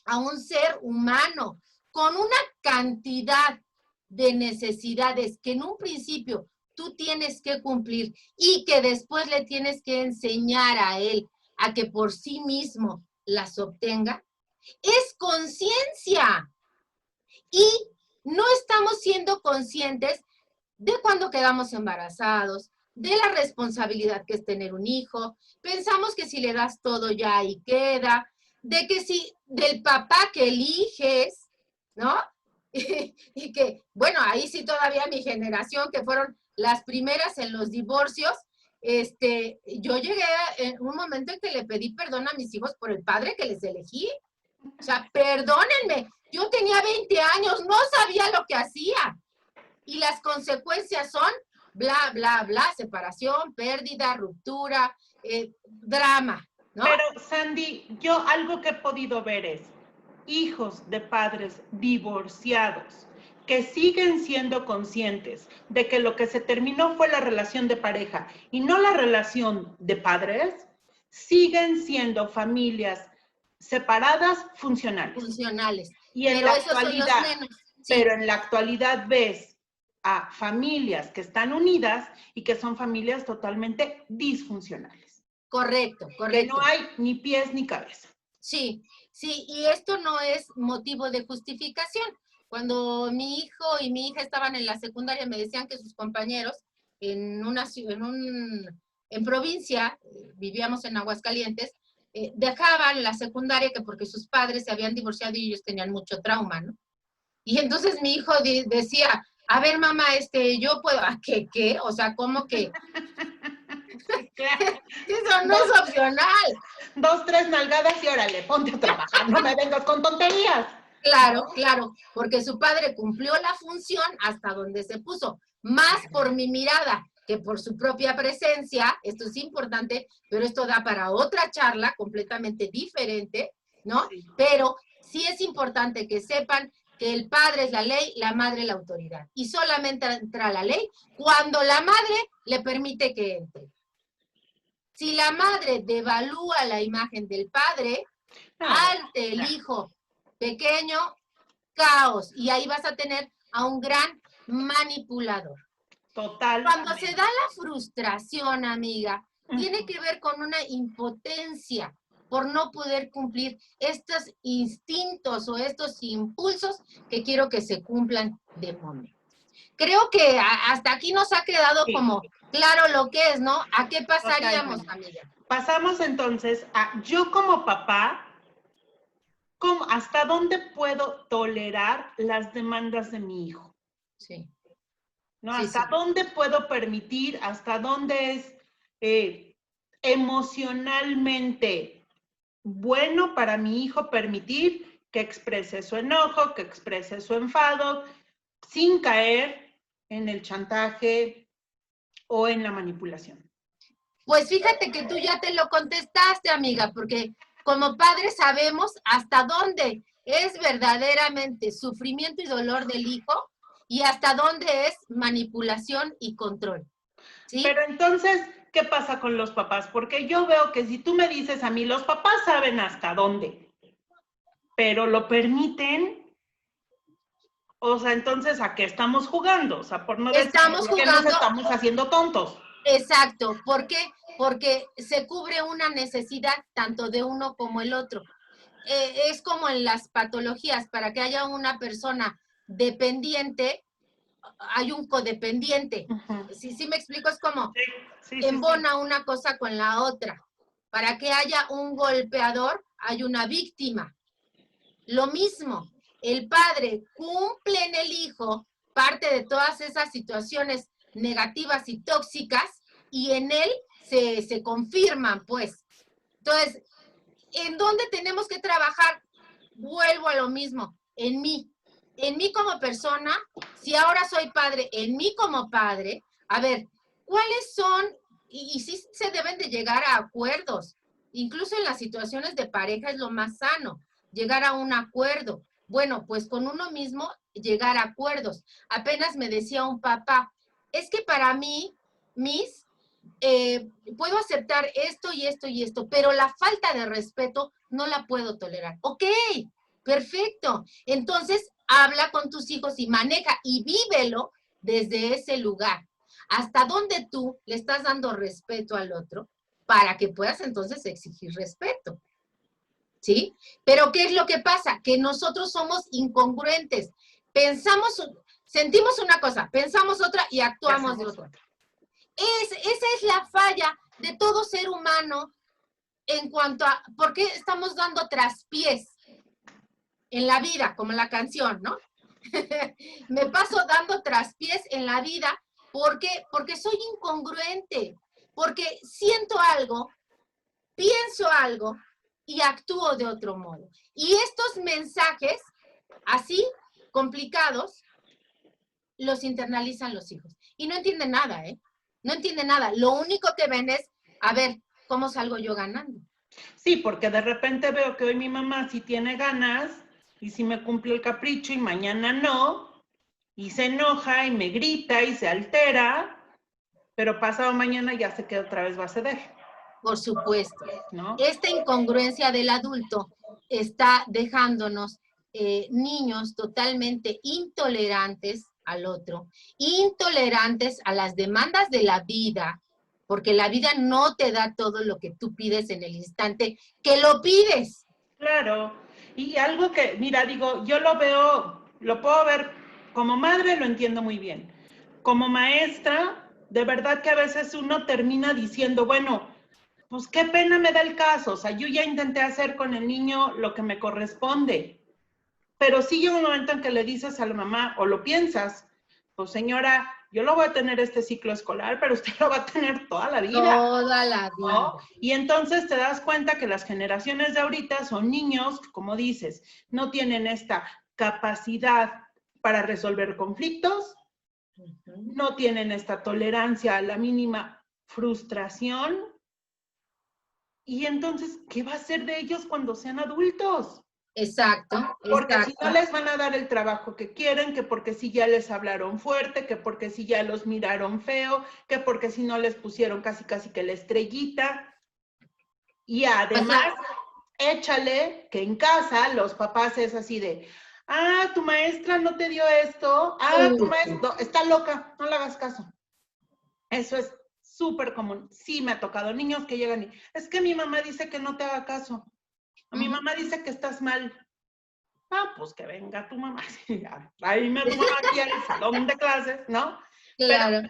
a un ser humano con una cantidad de necesidades que en un principio tú tienes que cumplir y que después le tienes que enseñar a él a que por sí mismo las obtenga, es conciencia. Y no estamos siendo conscientes de cuando quedamos embarazados, de la responsabilidad que es tener un hijo. Pensamos que si le das todo ya ahí queda, de que si del papá que eliges, ¿no? Y que, bueno, ahí sí todavía mi generación, que fueron las primeras en los divorcios, yo llegué en un momento en que le pedí perdón a mis hijos por el padre que les elegí. O sea, perdónenme, yo tenía 20 años, no sabía lo que hacía. Y las consecuencias son bla, bla, bla, separación, pérdida, ruptura, drama, ¿no? Pero, Sandy, yo algo que he podido ver es hijos de padres divorciados que siguen siendo conscientes de que lo que se terminó fue la relación de pareja y no la relación de padres, siguen siendo familias separadas funcionales. Funcionales. Y en la actualidad, sí. Pero en la actualidad ves a familias que están unidas y que son familias totalmente disfuncionales. Correcto, correcto. Que no hay ni pies ni cabeza. Sí, sí, y esto no es motivo de justificación. Cuando mi hijo y mi hija estaban en la secundaria me decían que sus compañeros en provincia, vivíamos en Aguascalientes, dejaban la secundaria que porque sus padres se habían divorciado y ellos tenían mucho trauma, ¿no? Y entonces mi hijo decía, a ver, mamá, yo puedo, ¿a qué? O sea, ¿cómo que? Eso no es opcional. 2, 3 nalgadas y órale, ponte a trabajar, no me vengas con tonterías. Claro, claro, porque su padre cumplió la función hasta donde se puso, más por mi mirada que por su propia presencia. Esto es importante, pero esto da para otra charla completamente diferente, ¿no? Sí. Pero sí es importante que sepan que el padre es la ley, la madre la autoridad. Y solamente entra la ley cuando la madre le permite que entre. Si la madre devalúa la imagen del padre, ante el hijo pequeño, caos. Y ahí vas a tener a un gran manipulador. Total. Cuando se da la frustración, amiga, tiene que ver con una impotencia por no poder cumplir estos instintos o estos impulsos que quiero que se cumplan de momento. creo que hasta aquí nos ha quedado Sí, como claro lo que es, ¿no? ¿A qué pasaríamos, totalmente. amiga? Pasamos entonces a yo como papá, ¿hasta dónde puedo tolerar las demandas de mi hijo? Sí, ¿No? sí, ¿Hasta sí. dónde puedo permitir? ¿Hasta dónde es emocionalmente bueno para mi hijo permitir que exprese su enojo, que exprese su enfado, sin caer en el chantaje o en la manipulación? Pues fíjate que tú ya te lo contestaste, amiga, porque como padres sabemos hasta dónde es verdaderamente sufrimiento y dolor del hijo y hasta dónde es manipulación y control, ¿sí? Pero entonces, ¿qué pasa con los papás? Porque yo veo que si tú me dices a mí, los papás saben hasta dónde, pero lo permiten, o sea, entonces, ¿a qué estamos jugando? O sea, por no decir, Estamos ¿por qué nos jugando, estamos haciendo tontos? exacto, ¿por qué? Porque se cubre una necesidad tanto de uno como el otro. Es como en las patologías, para que haya una persona dependiente, hay un codependiente. Uh-huh. Si me explico, es como Sí, sí, sí, sí. embona una cosa con la otra. Para que haya un golpeador, hay una víctima. Lo mismo, el padre cumple en el hijo parte de todas esas situaciones negativas y tóxicas y en él se confirman, pues. Entonces, ¿en dónde tenemos que trabajar? Vuelvo a lo mismo, en mí. En mí como persona, si ahora soy padre, en mí como padre, a ver, ¿cuáles son? Y sí se deben de llegar a acuerdos. Incluso en las situaciones de pareja es lo más sano, llegar a un acuerdo. Bueno, pues con uno mismo llegar a acuerdos. Apenas me decía un papá, es que para mí, mis, puedo aceptar esto y esto y esto, pero la falta de respeto no la puedo tolerar. Ok, perfecto. Entonces, habla con tus hijos y maneja y vívelo desde ese lugar. Hasta donde tú le estás dando respeto al otro para que puedas entonces exigir respeto. ¿Sí? Pero ¿qué es lo que pasa? Que nosotros somos incongruentes. Pensamos, sentimos una cosa, pensamos otra y actuamos de otra. Esa es la falla de todo ser humano en cuanto a por qué estamos dando traspiés en la vida, como la canción, ¿no? Me paso dando traspiés en la vida porque soy incongruente, porque siento algo, pienso algo y actúo de otro modo. Y estos mensajes, así, complicados, los internalizan los hijos. Y no entienden nada, ¿eh? No entienden nada. Lo único que ven es, a ver, ¿cómo salgo yo ganando? Sí, porque de repente veo que hoy mi mamá sí tiene ganas y sí me cumple el capricho y mañana no, y se enoja y me grita y se altera, pero pasado mañana ya sé que otra vez va a ceder, Por supuesto. ¿no? Esta incongruencia del adulto está dejándonos niños totalmente intolerantes al otro, intolerantes a las demandas de la vida, porque la vida no te da todo lo que tú pides en el instante que lo pides. Claro, y algo que, mira, digo, yo lo veo, lo puedo ver como madre, lo entiendo muy bien. Como maestra, de verdad que a veces uno termina diciendo, bueno, pues qué pena me da el caso, o sea, yo ya intenté hacer con el niño lo que me corresponde, pero sí llega un momento en que le dices a la mamá, o lo piensas, pues señora, yo lo voy a tener este ciclo escolar, pero usted lo va a tener toda la vida, Toda la ¿no? vida. Y entonces te das cuenta que las generaciones de ahorita son niños, como dices, no tienen esta capacidad para resolver conflictos, no tienen esta tolerancia a la mínima frustración, y entonces, ¿qué va a ser de ellos cuando sean adultos? Exacto, Porque si no exacto. les van a dar el trabajo que quieren, que porque si ya les hablaron fuerte, que porque si ya los miraron feo, que porque si no les pusieron casi casi que la estrellita. Y Pues además, échale que en casa los papás es así de, ah, tu maestra no te dio esto, ah, tu maestra está loca, no le hagas caso. Eso es súper común. Sí me ha tocado niños que llegan y, es que mi mamá dice que no te haga caso. Mi mamá dice que estás mal. Ah, pues que venga tu mamá. Sí, tráeme a tu mamá aquí al salón de clases, ¿no? Claro. Pero,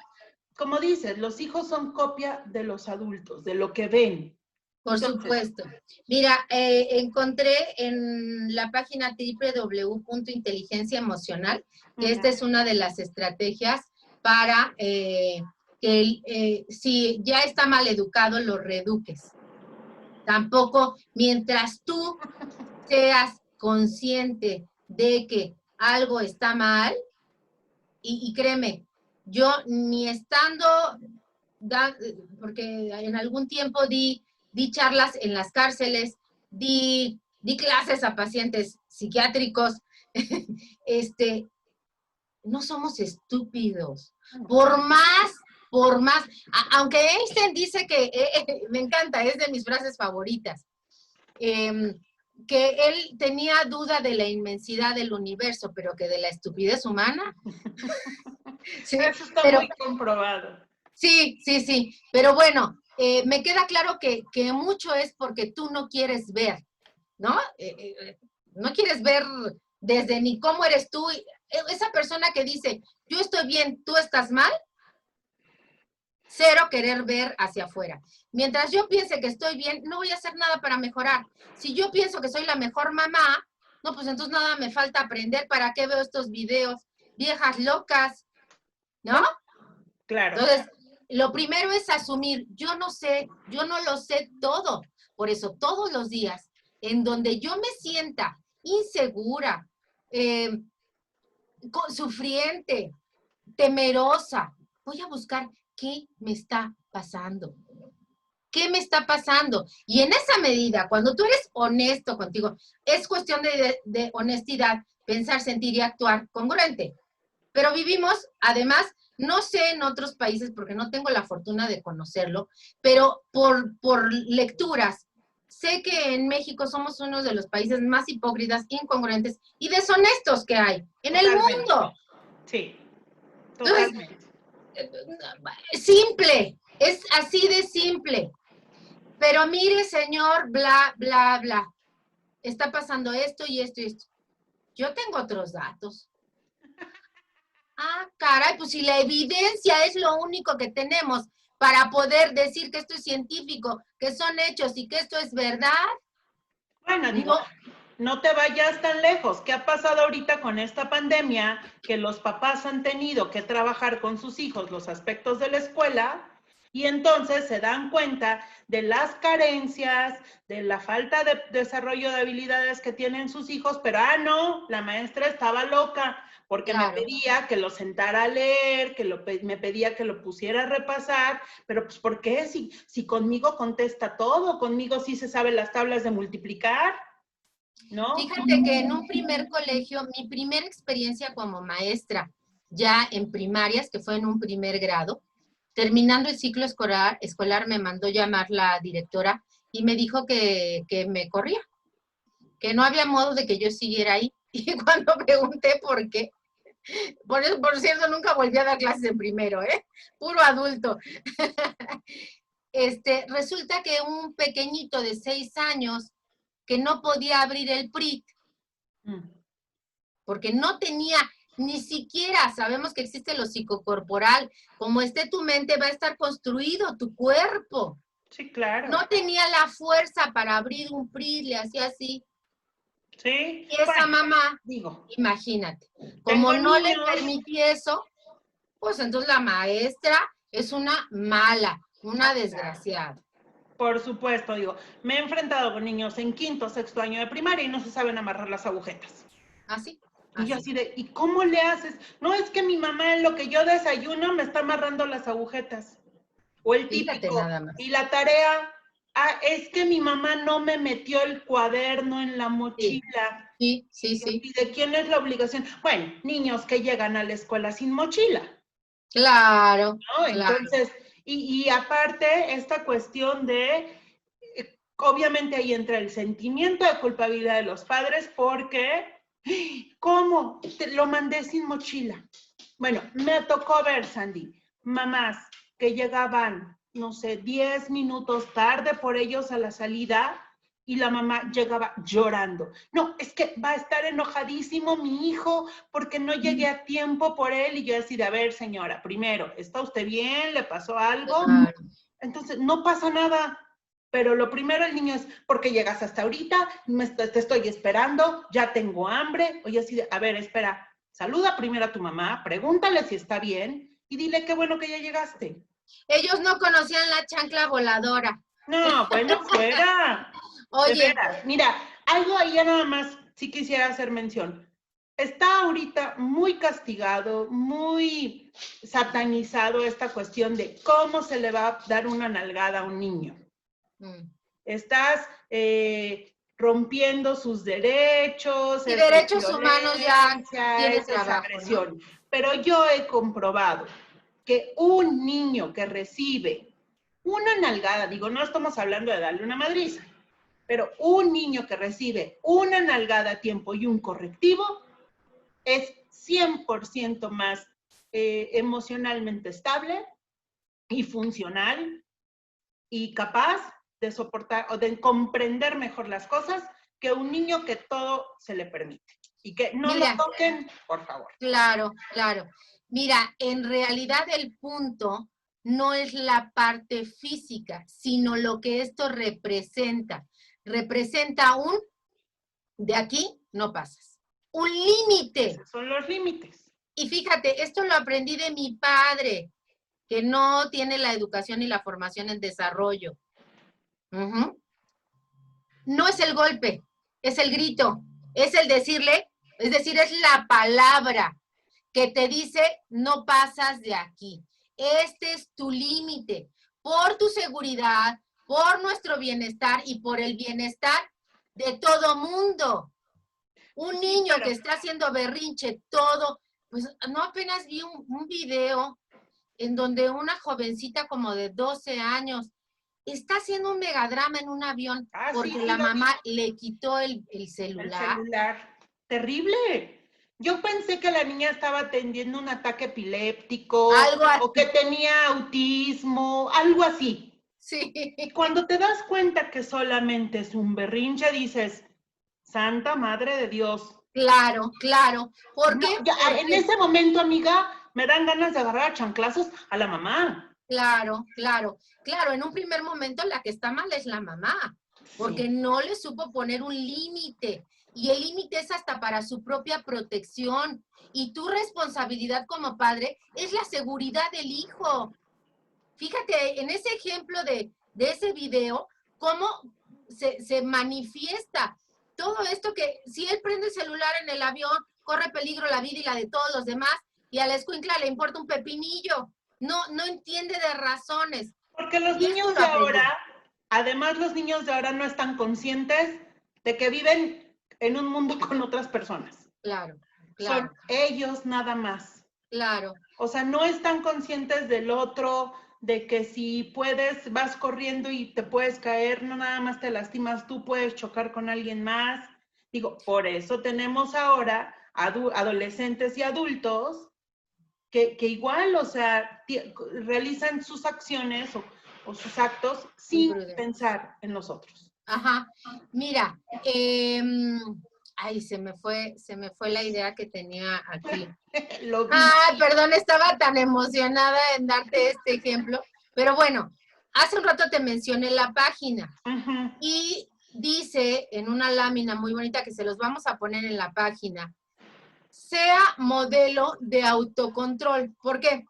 como dices, los hijos son copia de los adultos, de lo que ven. Por Entonces, supuesto. Mira, encontré en la página www.inteligencia emocional que esta es una de las estrategias para que si ya está mal educado, lo reeduques. Tampoco, mientras tú seas consciente de que algo está mal, y créeme, yo ni estando, porque en algún tiempo di charlas en las cárceles, di clases a pacientes psiquiátricos, no somos estúpidos. Por más, aunque Einstein dice que, me encanta, es de mis frases favoritas, que él tenía duda de la inmensidad del universo, pero que de la estupidez humana. Sí, eso está muy comprobado. Sí, sí, sí. Pero bueno, me queda claro que mucho es porque tú no quieres ver, ¿no? No quieres ver desde ni cómo eres tú. Esa persona que dice, yo estoy bien, tú estás mal, cero querer ver hacia afuera. Mientras yo piense que estoy bien, no voy a hacer nada para mejorar. Si yo pienso que soy la mejor mamá, no, pues entonces nada me falta aprender. ¿Para qué veo estos videos? Viejas locas, ¿no? Claro. Entonces, lo primero es asumir, yo no sé, yo no lo sé todo. Por eso todos los días, en donde yo me sienta insegura, sufriente, temerosa, voy a buscar qué me está pasando. ¿Qué me está pasando? Y en esa medida, cuando tú eres honesto contigo, es cuestión de honestidad, pensar, sentir y actuar congruente. Pero vivimos, además, no sé en otros países, porque no tengo la fortuna de conocerlo, pero por lecturas, sé que en México somos uno de los países más hipócritas, incongruentes y deshonestos que hay en Totalmente. el mundo. Sí, totalmente. Entonces, simple, es así de simple. Pero mire, señor, bla, bla, bla, está pasando esto y esto y esto. Yo tengo otros datos. Ah, caray, pues si la evidencia es lo único que tenemos para poder decir que esto es científico, que son hechos y que esto es verdad. Bueno, digo, no te vayas tan lejos. ¿Qué ha pasado ahorita con esta pandemia? Que los papás han tenido que trabajar con sus hijos los aspectos de la escuela y entonces se dan cuenta de las carencias, de la falta de desarrollo de habilidades que tienen sus hijos, pero no, la maestra estaba loca porque me pedía que lo sentara a leer, que me pedía que lo pusiera a repasar, pero pues ¿por qué? Si conmigo contesta todo, conmigo sí se sabe las tablas de multiplicar, ¿no? Fíjate que en un primer colegio, mi primera experiencia como maestra, ya en primarias, que fue en un primer grado, terminando el ciclo escolar me mandó llamar la directora y me dijo que me corría, que no había modo de que yo siguiera ahí. Y cuando pregunté por qué, por cierto, nunca volví a dar clases en primero, puro adulto. Resulta que un pequeñito de 6 años que no podía abrir el PRIT, porque no tenía ni siquiera, sabemos que existe lo psicocorporal, como esté tu mente va a estar construido tu cuerpo. Sí, claro. No tenía la fuerza para abrir un PRIT, le hacía así. Sí. Y esa mamá, imagínate, como no le permití eso, pues entonces la maestra es una mala, una desgraciada. Por supuesto, me he enfrentado con niños en 5º, 6º año de primaria y no se saben amarrar las agujetas. ¿Así? Y yo así de, ¿y cómo le haces? No, es que mi mamá en lo que yo desayuno me está amarrando las agujetas. O el típico, nada más. Y la tarea, es que mi mamá no me metió el cuaderno en la mochila. Sí. ¿Y de quién es la obligación? Bueno, niños que llegan a la escuela sin mochila. Claro. ¿No? Entonces, y aparte, esta cuestión de, obviamente ahí entra el sentimiento de culpabilidad de los padres porque, ¿cómo? Lo mandé sin mochila. Bueno, me tocó ver, Sandy, mamás que llegaban, no sé, 10 minutos tarde por ellos a la salida Y la mamá llegaba llorando. No, es que va a estar enojadísimo mi hijo porque no llegué a tiempo por él. Y yo así de, a ver, señora, primero, ¿está usted bien? ¿Le pasó algo? Claro. Entonces, no pasa nada. Pero lo primero el niño es, porque llegas hasta ahorita, te estoy esperando, ya tengo hambre. Oye, así de, a ver, espera, saluda primero a tu mamá, pregúntale si está bien y dile qué bueno que ya llegaste. Ellos no conocían la chancla voladora. No, bueno, fuera. De Oye, veras. Mira, algo ahí ya nada más sí quisiera hacer mención. Está ahorita muy castigado, muy satanizado esta cuestión de cómo se le va a dar una nalgada a un niño. Estás rompiendo sus derechos, y eso es derechos humanos ya violencia, tiene eso es trabajo, agresión. ¿no? Pero yo he comprobado que un niño que recibe una nalgada, digo, no estamos hablando de darle una madriza, pero un niño que recibe una nalgada a tiempo y un correctivo es 100% más emocionalmente estable y funcional y capaz de soportar o de comprender mejor las cosas que un niño que todo se le permite. Y que no lo toquen, por favor. Claro, claro. Mira, en realidad el punto no es la parte física, sino lo que esto representa. Representa un, de aquí no pasas, un límite. Esos son los límites. Y fíjate, esto lo aprendí de mi padre, que no tiene la educación y la formación en desarrollo. No es el golpe, es el grito, es el decirle, es decir, es la palabra que te dice, no pasas de aquí. Este es tu límite. Por tu seguridad, por nuestro bienestar y por el bienestar de todo mundo. Un niño que está haciendo berrinche todo, pues no apenas vi un video en donde una jovencita como de 12 años está haciendo un megadrama en un avión porque la mamá le quitó el celular. El celular. Terrible. Yo pensé que la niña estaba teniendo un ataque epiléptico o que tenía autismo, algo así. Sí. Y cuando te das cuenta que solamente es un berrinche, dices, Santa Madre de Dios. Claro, claro. ¿Por qué? No, ya, en ese momento, amiga, me dan ganas de agarrar a chanclazos a la mamá. Claro, claro. Claro, en un primer momento la que está mal es la mamá, porque no le supo poner un límite. Y el límite es hasta para su propia protección. Y tu responsabilidad como padre es la seguridad del hijo. Fíjate, en ese ejemplo de ese video, cómo se manifiesta todo esto que si él prende el celular en el avión, corre peligro la vida y la de todos los demás, y a la escuincla le importa un pepinillo. No entiende de razones. Porque los niños de ahora, además los niños de ahora no están conscientes de que viven en un mundo con otras personas. Claro, claro. Son ellos nada más. Claro. O sea, no están conscientes del otro, de que si puedes, vas corriendo y te puedes caer, no nada más te lastimas tú, puedes chocar con alguien más. Digo, por eso tenemos ahora adolescentes y adultos que igual, o sea, realizan sus acciones o sus actos sin pensar en los otros. Ajá. Mira, ay, se me fue la idea que tenía aquí. Ay, perdón, estaba tan emocionada en darte este ejemplo. Pero bueno, hace un rato te mencioné la página. Y dice en una lámina muy bonita que se los vamos a poner en la página, sea modelo de autocontrol. ¿Por qué?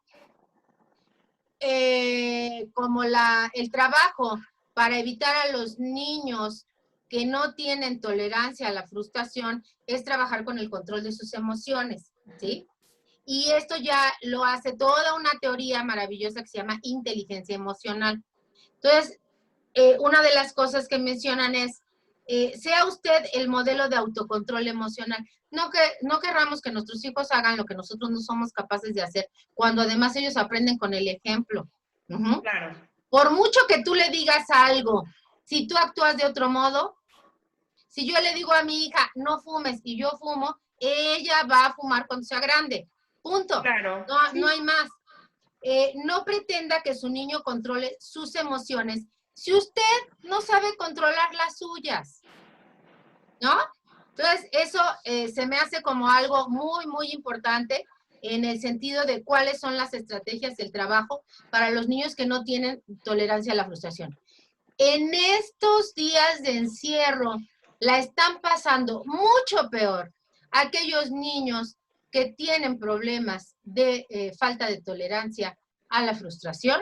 Como el trabajo para evitar a los niños que no tienen tolerancia a la frustración es trabajar con el control de sus emociones, ¿sí? Y esto ya lo hace toda una teoría maravillosa que se llama inteligencia emocional. Entonces, una de las cosas que mencionan es, sea usted el modelo de autocontrol emocional. No querramos que nuestros hijos hagan lo que nosotros no somos capaces de hacer, cuando además ellos aprenden con el ejemplo. Claro. Por mucho que tú le digas algo, si tú actúas de otro modo, si yo le digo a mi hija, no fumes, y yo fumo, ella va a fumar cuando sea grande. Punto. Claro. No hay más. No pretenda que su niño controle sus emociones si usted no sabe controlar las suyas, ¿no? Entonces, eso se me hace como algo muy, muy importante en el sentido de cuáles son las estrategias del trabajo para los niños que no tienen tolerancia a la frustración. En estos días de encierro la están pasando mucho peor aquellos niños que tienen problemas de falta de tolerancia a la frustración,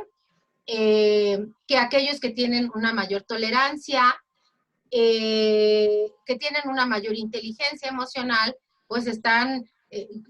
que aquellos que tienen una mayor tolerancia, que tienen una mayor inteligencia emocional, pues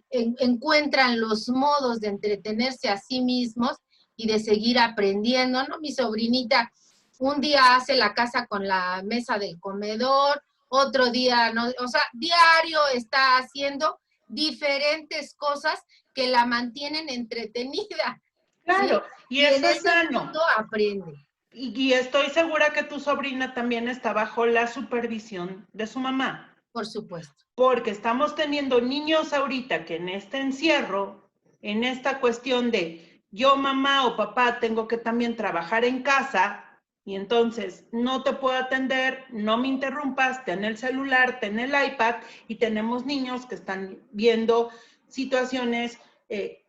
encuentran los modos de entretenerse a sí mismos y de seguir aprendiendo, ¿no? Mi sobrinita un día hace la casa con la mesa del comedor, otro día no, o sea, diario está haciendo diferentes cosas que la mantienen entretenida. Claro, ¿sí? y eso en es ese sano. punto aprende. Y estoy segura que tu sobrina también está bajo la supervisión de su mamá. Por supuesto. Porque estamos teniendo niños ahorita que en este encierro, en esta cuestión de yo mamá o papá tengo que también trabajar en casa y entonces no te puedo atender, no me interrumpas, ten el celular, ten el iPad, y tenemos niños que están viendo situaciones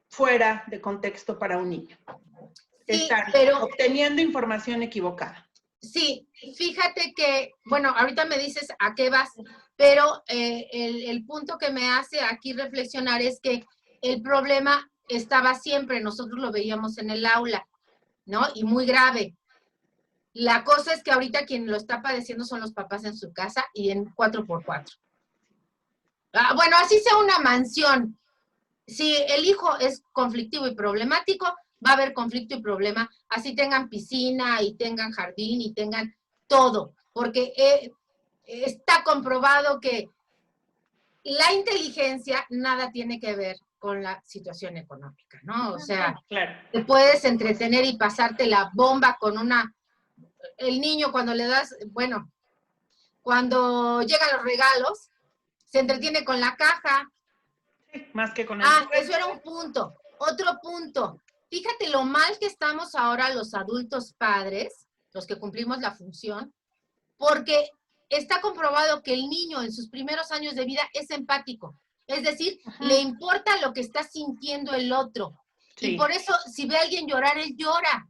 fuera de contexto para un niño. Sí, Están pero obteniendo información equivocada. sí, fíjate que, bueno, ahorita me dices a qué vas, pero el punto que me hace aquí reflexionar es que el problema estaba siempre, nosotros lo veíamos en el aula, ¿no? Y muy grave. La cosa es que ahorita quien lo está padeciendo son los papás en su casa y en 4x4. Bueno, así sea una mansión. Si el hijo es conflictivo y problemático, va a haber conflicto y problema, así tengan piscina y tengan jardín y tengan todo, porque está comprobado que la inteligencia nada tiene que ver con la situación económica, ¿no? O sea, claro, te puedes entretener y pasarte la bomba con el niño cuando le das, bueno, cuando llegan los regalos, se entretiene con la caja. sí, más que con el Eso era un punto. Otro punto. Fíjate lo mal que estamos ahora los adultos padres, los que cumplimos la función, porque está comprobado que el niño en sus primeros años de vida es empático. Es decir, le importa lo que está sintiendo el otro. Sí. Y por eso, si ve a alguien llorar, él llora.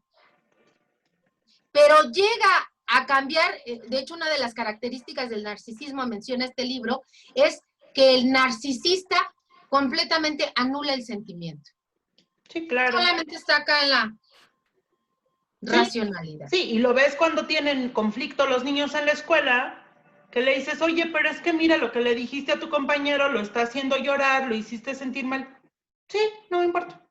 Pero llega a cambiar, de hecho, una de las características del narcisismo, menciona este libro, es que el narcisista completamente anula el sentimiento. Sí, claro. Solamente está acá en la racionalidad. Sí, y lo ves cuando tienen conflicto los niños en la escuela, que le dices, oye, pero es que mira lo que le dijiste a tu compañero, lo está haciendo llorar, lo hiciste sentir mal. Sí, no me importa.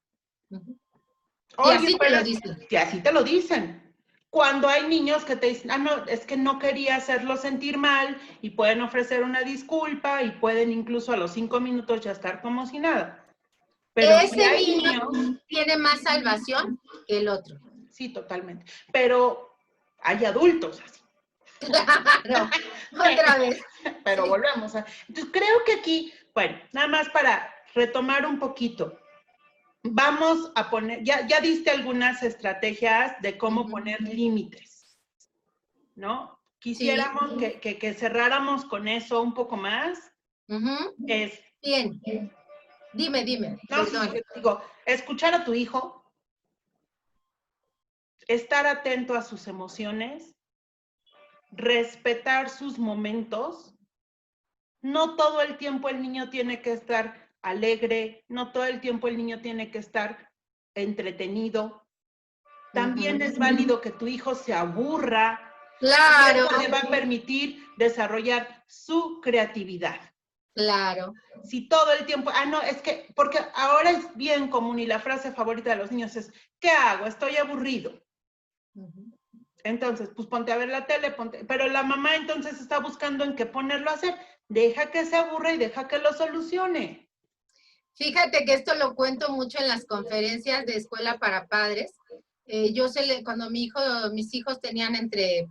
Oye, y así te lo dicen. Y así te lo dicen. Cuando hay niños que te dicen, no, es que no quería hacerlo sentir mal, y pueden ofrecer una disculpa, y pueden incluso a los 5 minutos ya estar como si nada. Pero ese niño tiene más salvación que el otro. Sí, totalmente. Pero hay adultos así. Claro, otra vez. Pero sí, volvemos a... Entonces, creo que aquí, bueno, nada más para retomar un poquito, vamos a poner, ya diste algunas estrategias de cómo poner límites, ¿no? Quisiéramos que cerráramos con eso un poco más. Bien. Dime. No, sí, digo, escuchar a tu hijo, estar atento a sus emociones, respetar sus momentos. No todo el tiempo el niño tiene que estar alegre, no todo el tiempo el niño tiene que estar entretenido. También es válido que tu hijo se aburra. Claro. Eso le va a permitir desarrollar su creatividad. Claro. Si todo el tiempo, no, es que, porque ahora es bien común y la frase favorita de los niños es, ¿qué hago? Estoy aburrido. Entonces, pues ponte a ver la tele, pero la mamá entonces está buscando en qué ponerlo a hacer. Deja que se aburra y deja que lo solucione. Fíjate que esto lo cuento mucho en las conferencias de escuela para padres. Cuando mis hijos tenían entre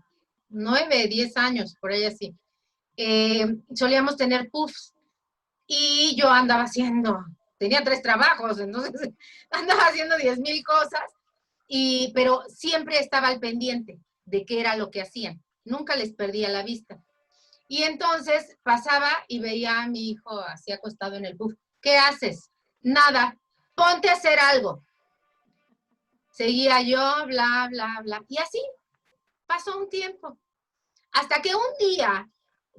9, 10 años, por ahí así, solíamos tener puffs. Y yo andaba tenía 3 trabajos, entonces andaba haciendo 10,000 cosas, pero siempre estaba al pendiente de qué era lo que hacían. Nunca les perdía la vista. Y entonces pasaba y veía a mi hijo así acostado en el puff. ¿Qué haces? Nada. Ponte a hacer algo. Seguía yo, bla, bla, bla. Y así pasó un tiempo. Hasta que un día,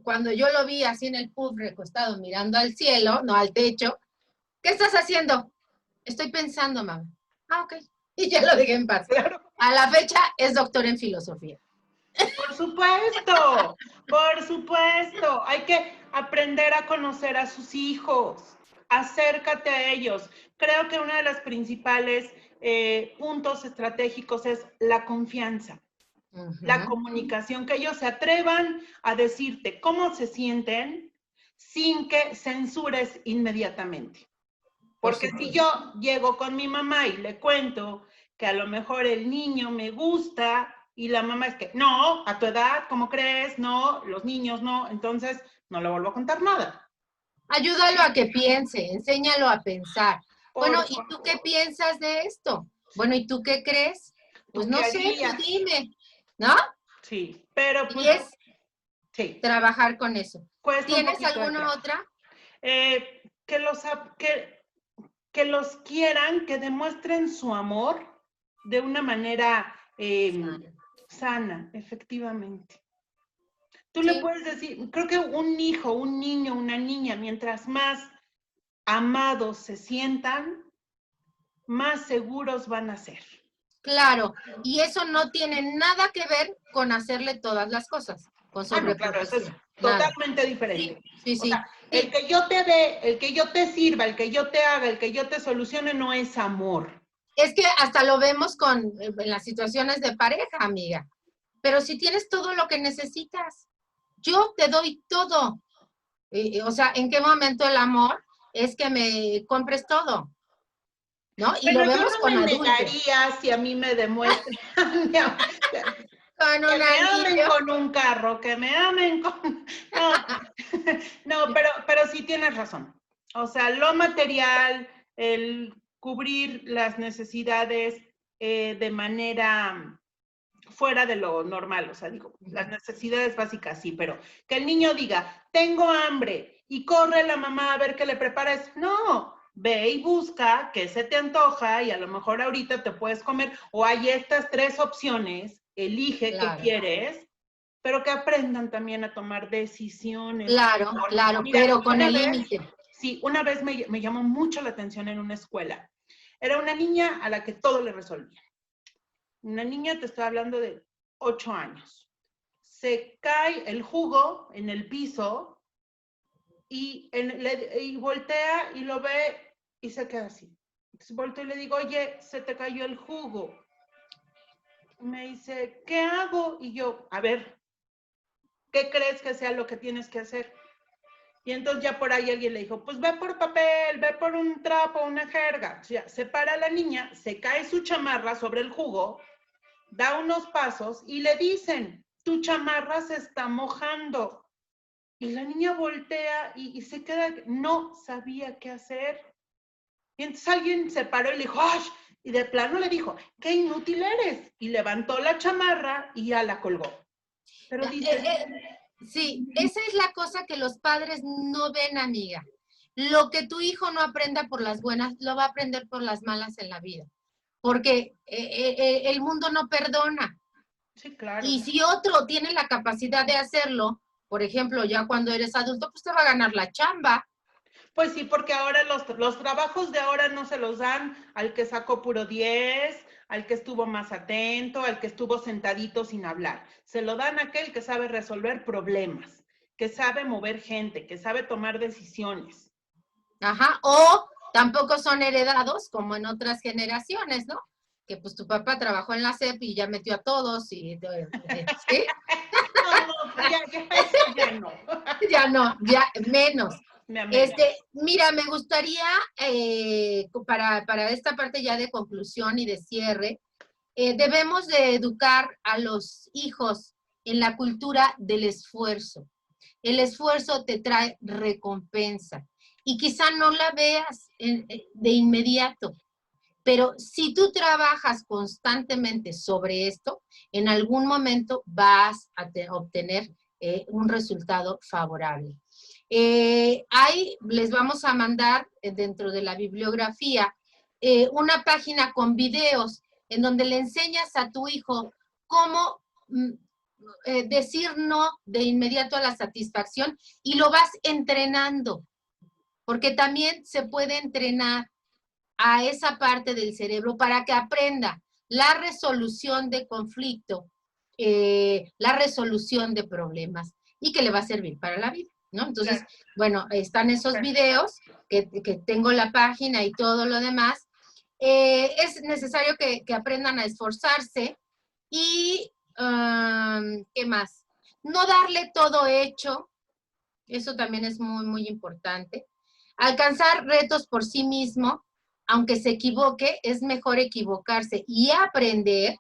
cuando yo lo vi así en el puff recostado mirando al cielo, no al techo, ¿qué estás haciendo? Estoy pensando, mamá. Ah, ok. Y ya lo dejé en paz. Claro. A la fecha es doctor en filosofía. Por supuesto, por supuesto. Hay que aprender a conocer a sus hijos. Acércate a ellos. Creo que uno de los principales puntos estratégicos es la confianza, la comunicación, que ellos se atrevan a decirte cómo se sienten sin que censures inmediatamente. Porque si yo llego con mi mamá y le cuento que a lo mejor el niño me gusta y la mamá es que, no, a tu edad, ¿cómo crees? No, los niños no, entonces no le vuelvo a contar nada. Ayúdalo a que piense, enséñalo a pensar. Bueno, Por ¿y tú favor. qué piensas de esto? Bueno, ¿y tú qué crees? Pues ¿Tú qué no sé, tú harías? dime, ¿no? Sí, pero Y pues, es sí, trabajar con eso. cuesta un ¿Tienes poquito de alguna trabajo. otra? Que los quieran, que demuestren su amor de una manera sana, efectivamente. Tú le Sí, puedes decir, creo que un hijo, un niño, una niña, mientras más amados se sientan, más seguros van a ser. claro. Y eso no tiene nada que ver con hacerle todas las cosas, con Ah, no, claro, eso es sobreprotección. Nada. totalmente Sí, diferente. sí, O sea, sí. el Sí, que yo te dé, el que yo te sirva, el que yo te haga, el que yo te solucione no es amor. es que hasta lo vemos en las situaciones de pareja, amiga. Pero si tienes todo lo que necesitas, yo te doy todo. O sea, ¿en qué momento el amor es que me compres todo? ¿No? Y lo Bueno, yo vemos no con me adultos. negaría si a mí me demuestran Con que un me amen anillo. con un carro, que me amen con... No, no, pero sí tienes razón. O sea, lo material, el cubrir las necesidades de manera fuera de lo normal, o sea, digo, las necesidades básicas sí, pero que el niño diga, tengo hambre, y corre la mamá a ver qué le prepares. No, ve y busca qué se te antoja y a lo mejor ahorita te puedes comer, o hay estas tres opciones, elige qué Claro, quieres, pero que aprendan también a tomar decisiones. claro, claro, Mira, pero con una el vez, límite. sí, una vez me llamó mucho la atención en una escuela. Era una niña a la que todo le resolvía. Una niña, te estoy hablando de 8 años. Se cae el jugo en el piso y voltea y lo ve y se queda así. Entonces volteo y le digo, oye, se te cayó el jugo. Y me dice, ¿qué hago? Y yo, a ver, ¿qué crees que sea lo que tienes que hacer? Y entonces ya por ahí alguien le dijo, pues ve por papel, ve por un trapo, una jerga. O sea, se para la niña, se cae su chamarra sobre el jugo, da unos pasos y le dicen, tu chamarra se está mojando. Y la niña voltea y se queda, no sabía qué hacer. Y entonces alguien se paró y le dijo, ¡ay! Y de plano le dijo, qué inútil eres. Y levantó la chamarra y ya la colgó. Pero dices, Sí, esa es la cosa que los padres no ven, amiga. Lo que tu hijo no aprenda por las buenas, lo va a aprender por las malas en la vida. Porque el mundo no perdona. sí, claro. Y si otro tiene la capacidad de hacerlo, por ejemplo, ya cuando eres adulto, pues te va a ganar la chamba. Pues sí, porque ahora los trabajos de ahora no se los dan al que sacó puro 10, al que estuvo más atento, al que estuvo sentadito sin hablar. Se lo dan a aquel que sabe resolver problemas, que sabe mover gente, que sabe tomar decisiones. Ajá. O tampoco son heredados como en otras generaciones, ¿no? Que pues tu papá trabajó en la SEP y ya metió a todos y ¿sí? No, ya eso ya no. Ya no, ya menos. Me amé. Mira, me gustaría, para esta parte ya de conclusión y de cierre, debemos de educar a los hijos en la cultura del esfuerzo. El esfuerzo te trae recompensa y quizá no la veas de inmediato, pero si tú trabajas constantemente sobre esto, en algún momento vas a obtener un resultado favorable. Ahí les vamos a mandar dentro de la bibliografía una página con videos en donde le enseñas a tu hijo cómo decir no de inmediato a la satisfacción y lo vas entrenando, porque también se puede entrenar a esa parte del cerebro para que aprenda la resolución de conflicto, la resolución de problemas y que le va a servir para la vida, ¿no? Entonces, claro. Bueno, están esos videos que tengo la página y todo lo demás. Es necesario que aprendan a esforzarse y, ¿qué más? No darle todo hecho, eso también es muy, muy importante. Alcanzar retos por sí mismo, aunque se equivoque, es mejor equivocarse y aprender,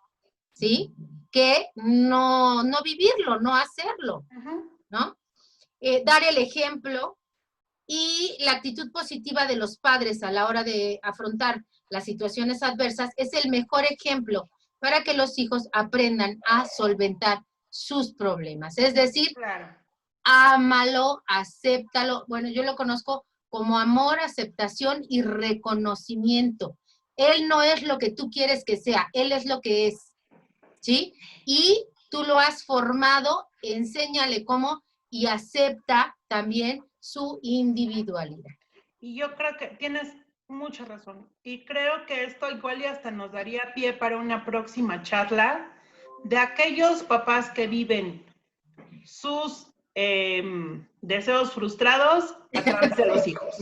¿sí? Que no vivirlo, no hacerlo, ¿no? Dar el ejemplo y la actitud positiva de los padres a la hora de afrontar las situaciones adversas es el mejor ejemplo para que los hijos aprendan a solventar sus problemas. Es decir, claro, ámalo, acéptalo. Bueno, yo lo conozco como amor, aceptación y reconocimiento. Él no es lo que tú quieres que sea, él es lo que es, ¿sí? Y tú lo has formado, enséñale cómo y acepta también su individualidad. Y yo creo que tienes mucha razón. Y creo que esto igual y hasta nos daría pie para una próxima charla de aquellos papás que viven sus deseos frustrados a través de los hijos.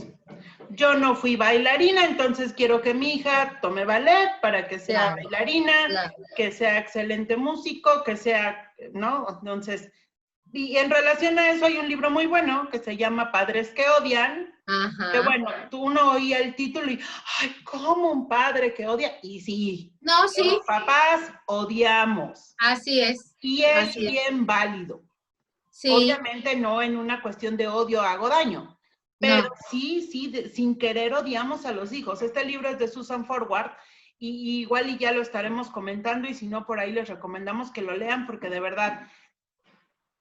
Yo no fui bailarina, entonces quiero que mi hija tome ballet para que sea bailarina, que sea excelente músico, que sea, ¿no? Entonces, y en relación a eso hay un libro muy bueno que se llama Padres que odian. Ajá. Que bueno, tú no oía el título y, ay, ¿cómo un padre que odia? Y sí, no, sí. Los papás odiamos. Así es. Y es bien válido. Sí. Obviamente no en una cuestión de odio hago daño, pero no. sí, sin querer odiamos a los hijos. Este libro es de Susan Forward y igual y ya lo estaremos comentando y si no por ahí les recomendamos que lo lean porque de verdad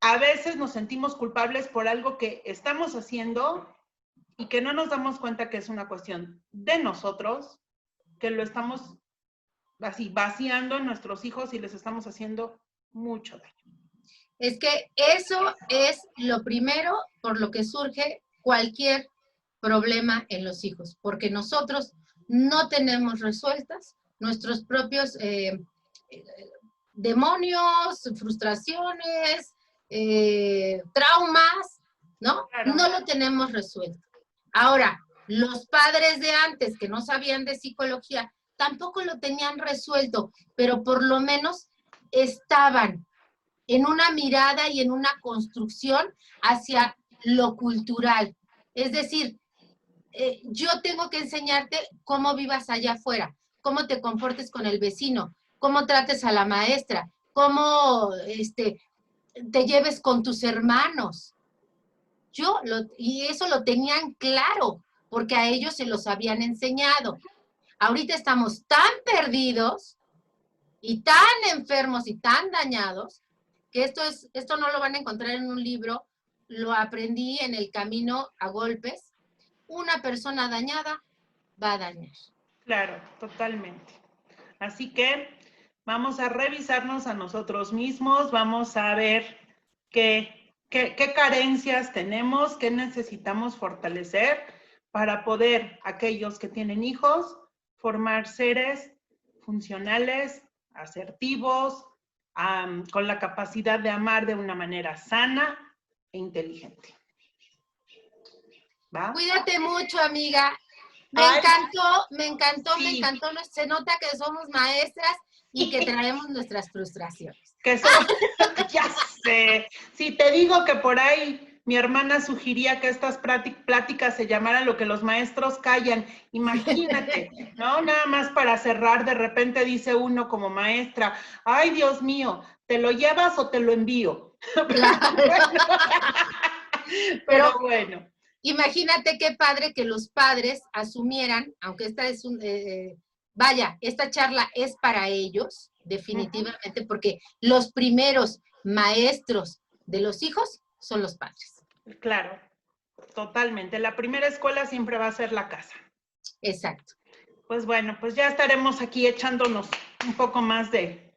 a veces nos sentimos culpables por algo que estamos haciendo y que no nos damos cuenta que es una cuestión de nosotros, que lo estamos así vaciando en nuestros hijos y les estamos haciendo mucho daño. Es que eso es lo primero por lo que surge cualquier problema en los hijos, porque nosotros no tenemos resueltas nuestros propios demonios, frustraciones, traumas, ¿no? Claro. No lo tenemos resuelto. Ahora, los padres de antes que no sabían de psicología tampoco lo tenían resuelto, pero por lo menos estaban en una mirada y en una construcción hacia lo cultural. Es decir, yo tengo que enseñarte cómo vivas allá afuera, cómo te comportes con el vecino, cómo trates a la maestra, cómo te lleves con tus hermanos. Y eso lo tenían claro, porque a ellos se los habían enseñado. Ahorita estamos tan perdidos y tan enfermos y tan dañados que esto no lo van a encontrar en un libro, lo aprendí en el camino a golpes. Una persona dañada va a dañar. Claro, totalmente. Así que vamos a revisarnos a nosotros mismos, vamos a ver qué carencias tenemos, qué necesitamos fortalecer para poder, aquellos que tienen hijos, formar seres funcionales, asertivos, con la capacidad de amar de una manera sana e inteligente. ¿Va? Cuídate mucho, amiga. Me encantó. Se nota que somos maestras y que traemos nuestras frustraciones. Que somos, ya sé. Si te digo que por ahí mi hermana sugería que estas pláticas se llamaran lo que los maestros callan. Imagínate, ¿no? Nada más para cerrar, de repente dice uno como maestra, ay, Dios mío, ¿te lo llevas o te lo envío? Pero bueno. Imagínate qué padre que los padres asumieran, aunque esta es esta charla es para ellos, definitivamente, porque los primeros maestros de los hijos son los padres. Claro, totalmente. La primera escuela siempre va a ser la casa. Exacto. Pues bueno, pues ya estaremos aquí echándonos un poco más de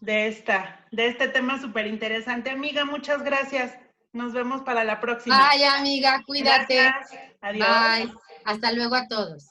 este tema súper interesante. Amiga, muchas gracias. Nos vemos para la próxima. Bye, amiga, cuídate. Gracias. Adiós. Bye. Hasta luego a todos.